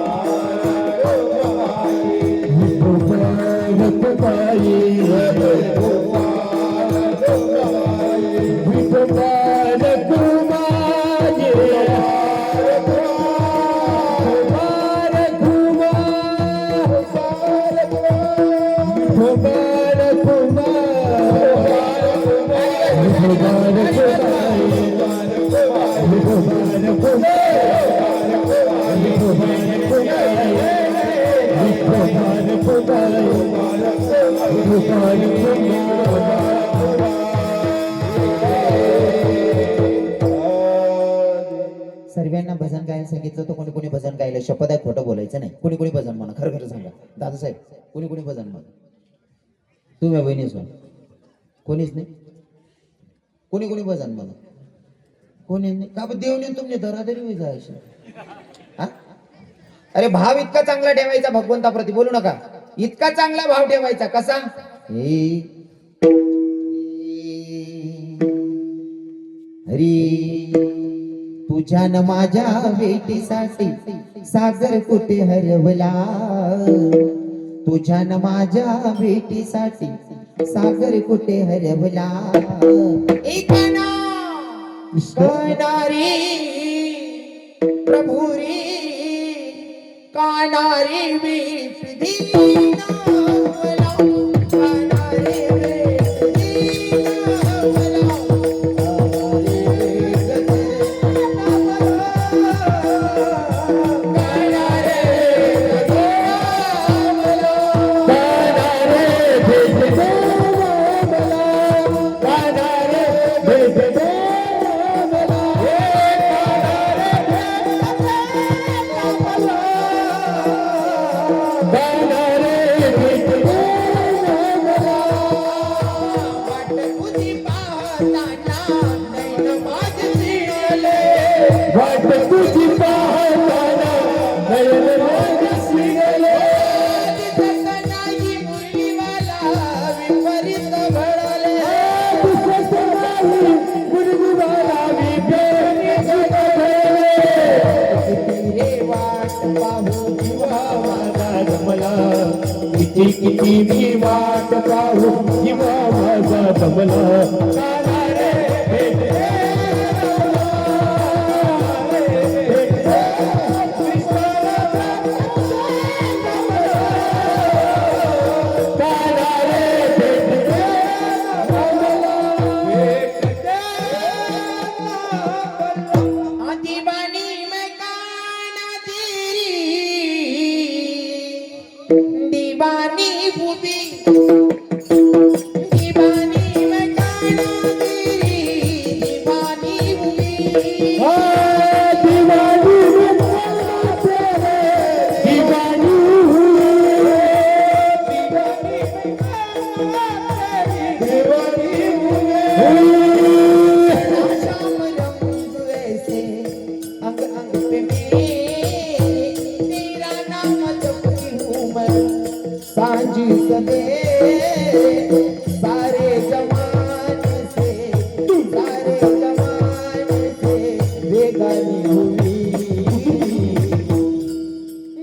रखुबाई विठोबा सर्वांना भजन गायला सांगितलं तर कोणी कोणी भजन गायलं शपथ आहे खोटं बोलायचं नाही कोणी कोणी भजन म्हणा खरं खरं सांगा दादासाहेब कोणी कोणी भजन म्हणा तुम्ही बहिणीच म्हणा कोणीच नाही कोणी कोणी भजन म्हणा कोणी नाही का पण देवने तुमने दरादरी होई जायचं हा अरे भाव इतका चांगला ठेवायचा भगवंताप्रती बोलू नका इतका चांगला भाव ठेवायचा कसा हरी तुझ्या न माझ्या भेटीसाठी सागर कुठे हरवला तुझ्या न माझ्या भेटीसाठी सागर कुठे हरवला कानारी प्रभू रे कानारी मी किती मी वाट पाहू जीवा माझा जमला सांझी सदे सारे जमान से बेगानी हुई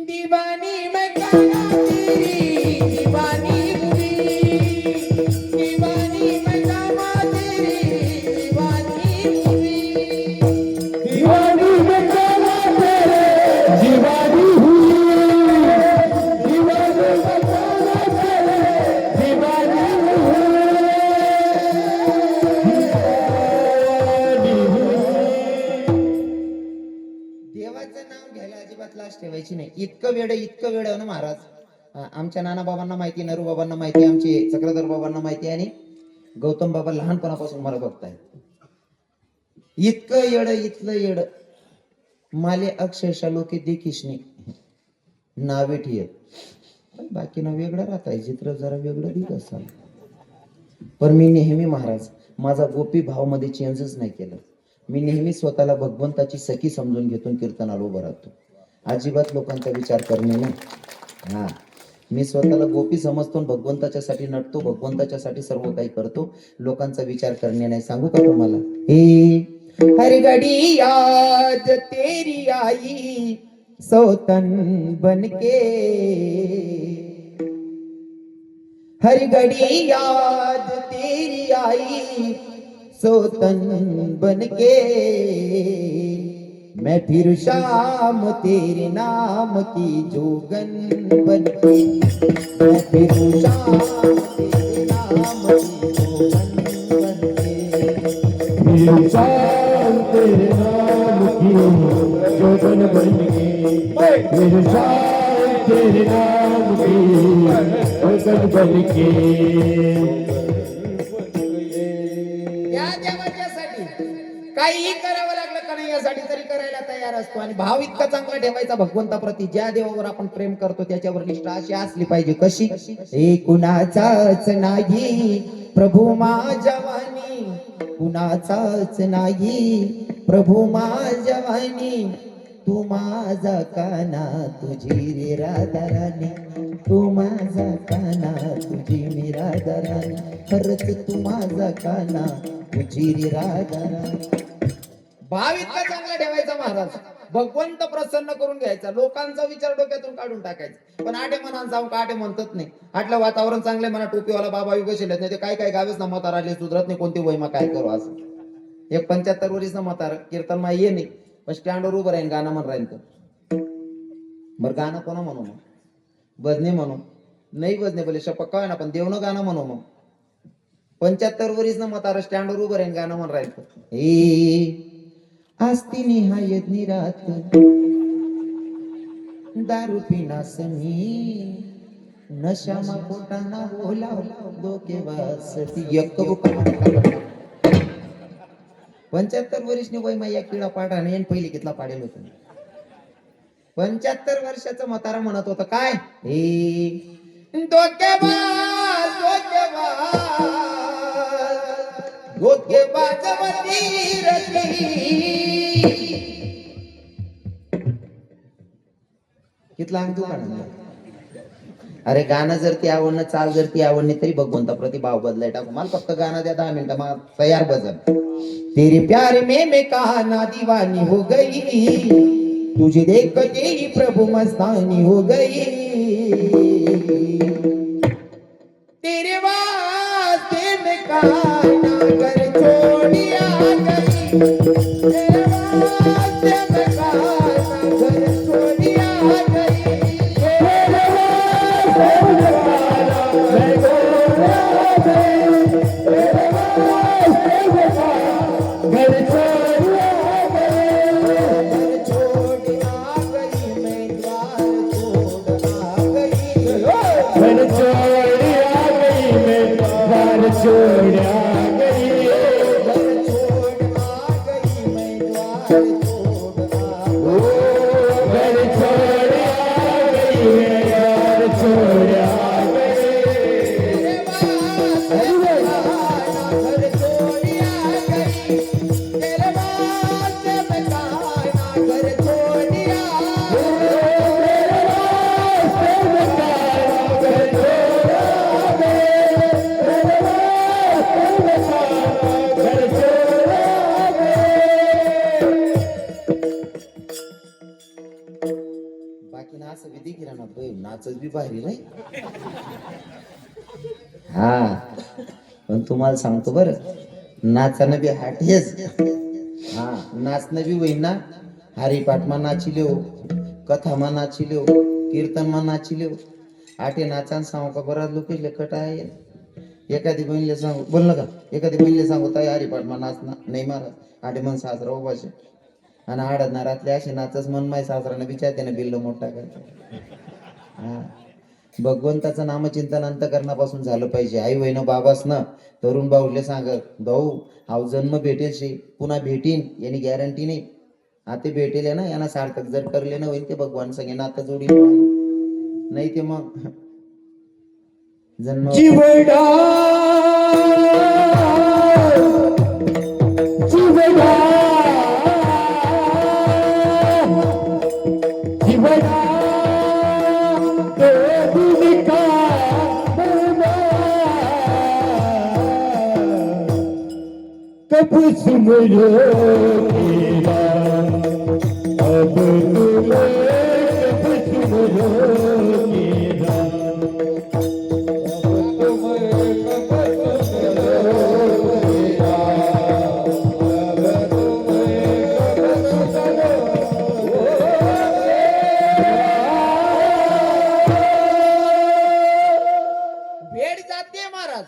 दीवानी मैं गाना तेरी दीवानी हुई दीवानी मैं गाना तेरी दीवानी हुई दीवानी मैं गाना तेरे दीवानी ठेवायची नाही इतकं वेळ ना महाराज आमच्या नाना बाबांना माहिती नरू बाबांना माहिती आमचे चक्रधर बाबांना माहिती आणि गौतम बाबा लहानपणापासून मला बघताय इतलं येड माले अक्षरशः लोके देखीशनी नावे ठेयत बाकी ना वेगळं राहत आहे चित्र जरा वेगळं दिलं असाल पण मी नेहमी महाराज माझा गोपी भाव मध्ये चेंजच नाही केलं मी नेहमी स्वतःला भगवंताची सखी समजून घेतो कीर्तनाला उभं राहतो अजिबात लोकांचा विचार करणे नाही. हा, मी स्वतःला गोपी समजतो आणि भगवंताच्यासाठी नटतो, भगवंताच्यासाठी सर्व काही करतो, लोकांचा विचार करणे नाही. सांगू का तुम्हाला? हर घड़ी याद तेरी आई सौतन बनके, हर घड़ी याद तेरी आई सोतन बनके, मैं फिर शाम तेरे नाम की जोगन बनके, मैं फिर शाम तेरे नाम की जोगन बनके, शाम तेरे नाम की जोगन बन के, शाम तेरे नाम की जोगन बन के. या देवाच्यासाठी काहीही करावं लागलं का नाही यासाठी तरी करायला तयार असतो. आणि भाव इतका चांगला ठेवायचा भगवंताप्रती, ज्या देवावर आपण प्रेम करतो त्याच्यावर निष्ठा अशी असली पाहिजे. कशी? हे कुणाचाच नाही प्रभू माझ्या वाणी, कुणाचाच नाही प्रभू माझ्या वाणी, तू माझा काना तुझी रे राधा राणी, तू माझा काना तुझी मी राधा राणी, खरंच तू माझा काना तुझी रे राधा राणी. भाव इतका चांगला ठेवायचा महाराज, भगवंत प्रसन्न करून घ्यायचा, लोकांचा विचार डोक्यातून काढून टाकायचा. पण आटे मनान जाऊन का आटे म्हणतात नाही. आटलं वातावरण चांगले म्हणा, टोपीवाला बाबा बसले नाही ते काय काय गावेच ना म्हातार आले, सुधरत नाही कोणती वयमा काय करू असं. एक 75 वर्षीच म्हातार कीर्तन मा ये नाही, पण स्टँडवर उभं राहीन गाणं म्हण राहीन. तर बरं गाणं कोणा म्हणू मग? भजने म्हणू? नाही भजने बोले शपक काय ना, पण देवनं गाणं म्हणू मग. 75 वर्षीच ना म्हातार स्टँडवर उभं राहीन गाणं म्हण राहीन. ए आस्ती निहायत निरात दारू पिनास मी, नशामा पोटांना बोला डोके वासती एक 75 वर्षनी वय मा एक किडा पाडा नाही, पहिली कितला पाडेल होत. 75 वर्षाचं म्हातारा म्हणत होतं काय? कितला अंगू काढला. अरे गाणं जर ती आवडणं, चाल जर ती आवडणी, तरी भगवंताप्रती भाव बदलाय टाकू. मला फक्त गाणं द्या 10 मिनिटं, मग तयार भजन. तेरे प्यार में मैं कहाना दीवानी हो गई, तुझे देख के ही प्रभु मस्तानी हो गई, तेरे वास्ते मैं कहाना घर छोड़िया गई, तेरे वास्ते मैं कहाना घर छोड़िया गई, तेरे बाकी ना असं विधी किराणा नाचच बी भारी नाही. हा, पण तुम्हाला सांगतो बरं, नाचानं बी हाटेच. हा, नाचणं बी होईन ना. हरिपाठमा नाचिल्यो, कथामा नाचिल्यो, कीर्तनमा नाचिल्यो. आटे नाचान सांगू का बराच लोक कट आहे. एखादी बहिणीला सांगू, बोल का, एखादी बहिणीला सांगू ताई हरिपाठमा नाचना नाही महाराज, आटे मन सासरा उभाशे आणि आडदनारातले असे नाचच मन माय सासराने विचारते ना बिल्ल मोठा करतो. हा, भगवंताचं नामचिंतन अंतकरणापासून झालं पाहिजे. आई वहिनं बाबास ना तरुण भाऊले सांगत, भाऊ हाव जन्म भेटेल शे, पुन्हा भेटीन यानी गॅरंटी नाही. आता भेटेल ना, यांना सार्थक जर करले ना होईल ते भगवान सगळे नातं जोडी, नाही ते मग जन्म झुमझोकेगा अब तुम्हें कब झुमझोकेगा वेळ जाते महाराज,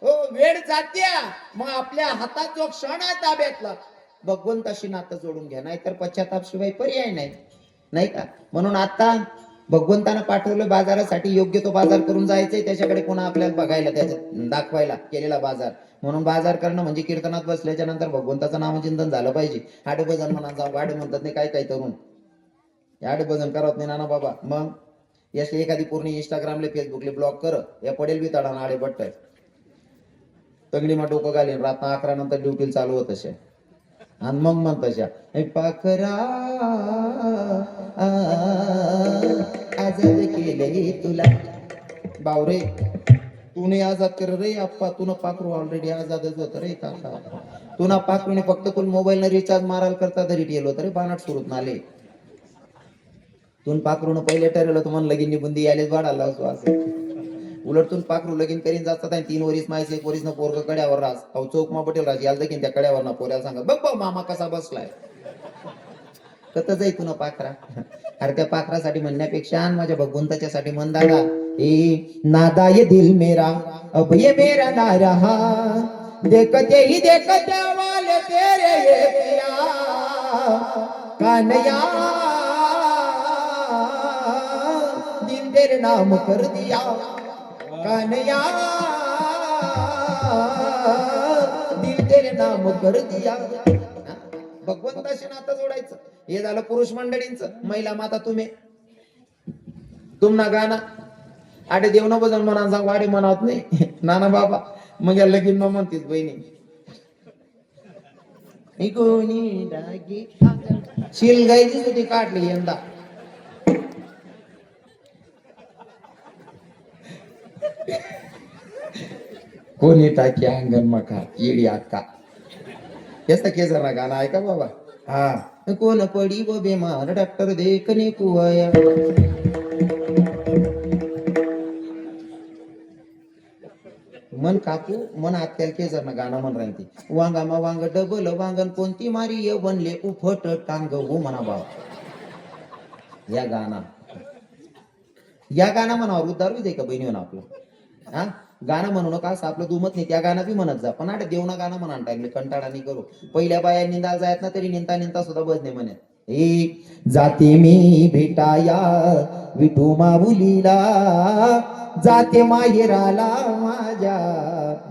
हो वेळ जात्या. मग आपल्या हातात जो क्षण आहे ताब्यातला भगवंताशी नातं जोडून घ्या, नाहीतर पश्चाताप शिवाय पर्याय नाही, नाही का? म्हणून आता भगवंतानं पाठवलं बाजारासाठी, योग्य तो बाजार करून जायचंय, त्याच्याकडे कोणा आपल्याला बघायला, त्याच्यात दाखवायला केलेला बाजार. म्हणून बाजार करणं म्हणजे कीर्तनात बसल्याच्या नंतर भगवंताचं नामचिंतन झालं पाहिजे. आडभजन म्हणा जाऊ, गाडी म्हणतात नाही काय काय तरुण आडभजन करत नाही नाना बाबा. मग याची एखादी पूर्ण इंस्टाग्रामले फेसबुकले ब्लॉक कर, या पडेल बी तडा आडे बट्ट तगडीमा डोकं घालीन, रात 11 नंतर ड्युटीला चालू होत अशा. आणि मग म्हणत अशा पाखरा आजाद केलंय तुला बावरे, तू नाही आजाद कर रे अप्पा, तुला पाखरू ऑलरेडी आजादच होत रे काका. तुला पाखरूने फक्त तुला मोबाईल न रिचार्ज मारायला करता तरी ठेवलं होतं रे, बानाट सुरूत नाले. तुन पाखरून पहिले ठरवलं तर मन लगीन बुंदी यायलाच वाढायला असो असं. उलट तुन पाखरू लगीन करीन जातात आणि 3 वरीस मायस 1 वरीस न पोरग कड्यावर रास, अहो चौकमा पटेल राज याल देखील त्या कड्यावर ना पोऱ्याला सांगा बघ बघ मामा कसा बसलाय. कत जाई तुन पाखरा. अरे त्या पाखरासाठी म्हणण्यापेक्षा माझ्या भगवंताच्या साठी मन दादा, ए नादा ये दिल मेरा अब ये मेरा ना रहा, देखते ही देखते वाले तेरे ये पिया कान्हैया, दिल तेरे नाम कर दिया कान्हैया, दिल तेरे नाम कर दिया. भगवंताशी नातं जोडायचं. हे झालं पुरुष मंडळींचं. महिला माता तुम्ही तुमना गाणं आडे देवना बजन म्हणा सांग, वाडे म्हणत नाही नाना बाबा. मग या लगीन मग म्हणतीस बहिणी कोणी डागी शील गायची होती काढली यंदा. कोणी टाकी अंगण मका येडी अक्का, याचा केसर ना गाणं ऐका बाबा. हा कोण पडी व बेमार डॉक्टर देखणे कुवाया, मन काकू मन आत्याला केसर ना गाणं म्हण राहते. वांगामा वांग डबल वांगण कोणती मारी बनले उफट टांग हो म्हणा बाबा. या गाणं म्हणावं उद्धार दे का बहिणी म्हणा आपलं. हा गाणं म्हणू नका असं आपलं दुमत नाही, त्या गाणं बी म्हणत जा, पण आठ देवना गाणं म्हणा टाकले कंटाळा नाही करू. पहिल्या बाया निंदा जायत ना तरी निंता निंता सुद्धा बस नाही म्हणे. ए जाते मी भेटाया विठू माऊलीला, जाते माहेराला माझ्या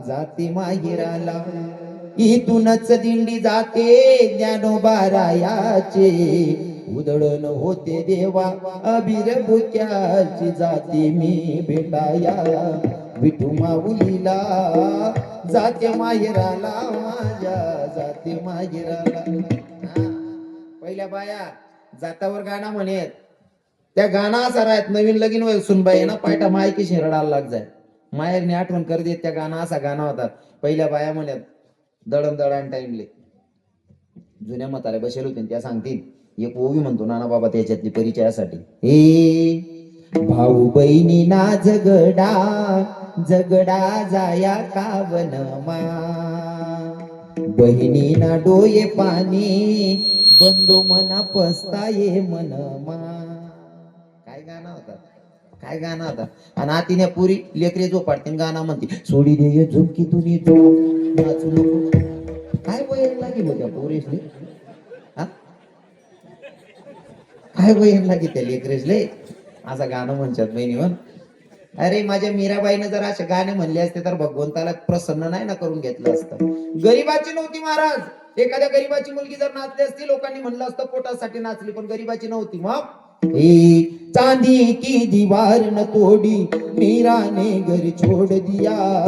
जाते माहेराला, इथूनच दिंडी जाते ज्ञानोबारायाचे, उधळण होते देवा अबीर बुक्याची, जाते मी भेटाया विठू माऊलीला, जाते माहेराला माझ्या जाते माहेराला. पहिल्या बाया जातावर गाणं म्हणेत, त्या गाणं असा राहत नवीन लगीन वय सुनबाई ना पायटा मायकी शिरडाला लाग जाय, माहेरने आठवण कर देत. त्या गाणं असा गाणं होतात पहिल्या बाया म्हणत दळण दळण टाइमले. जुन्या म्हाताऱ्या बसेल होते त्या सांगतील. एक ओवी म्हणतो नाना बाबा त्याच्यातली परिचयासाठी. हे भाऊ बहिणी ना झगडा झगडा जाया कावन मा, बहिणी ना डोये पाणी बंदो मना पस्ताये मन मा. काय गाणं होता, काय गाणं होता. आणि आतीने पुरी लेकरे जो पाडते गाणं म्हणते, सोडी दे झुमकी तुम्ही तो नाचू नको. काय वय लागेल होत्या पोरेसले, काय वयन लागे त्या लेकरेसले असं गाणं म्हणतात बहिणी म्हण. अरे माझ्या मीराबाईनं जर असे गाणे म्हणले असते तर भगवंताला प्रसन्न नाही ना करून घेतलं असतं. गरीबाची नव्हती महाराज. एखाद्या गरीबाची मुलगी जर नाचली असती लोकांनी म्हणलं असतं पोटासाठी नाचली, पण गरीबाची नव्हती. मग चांदी की दीवार न तोडी मीरा ने घर छोड़ दिया.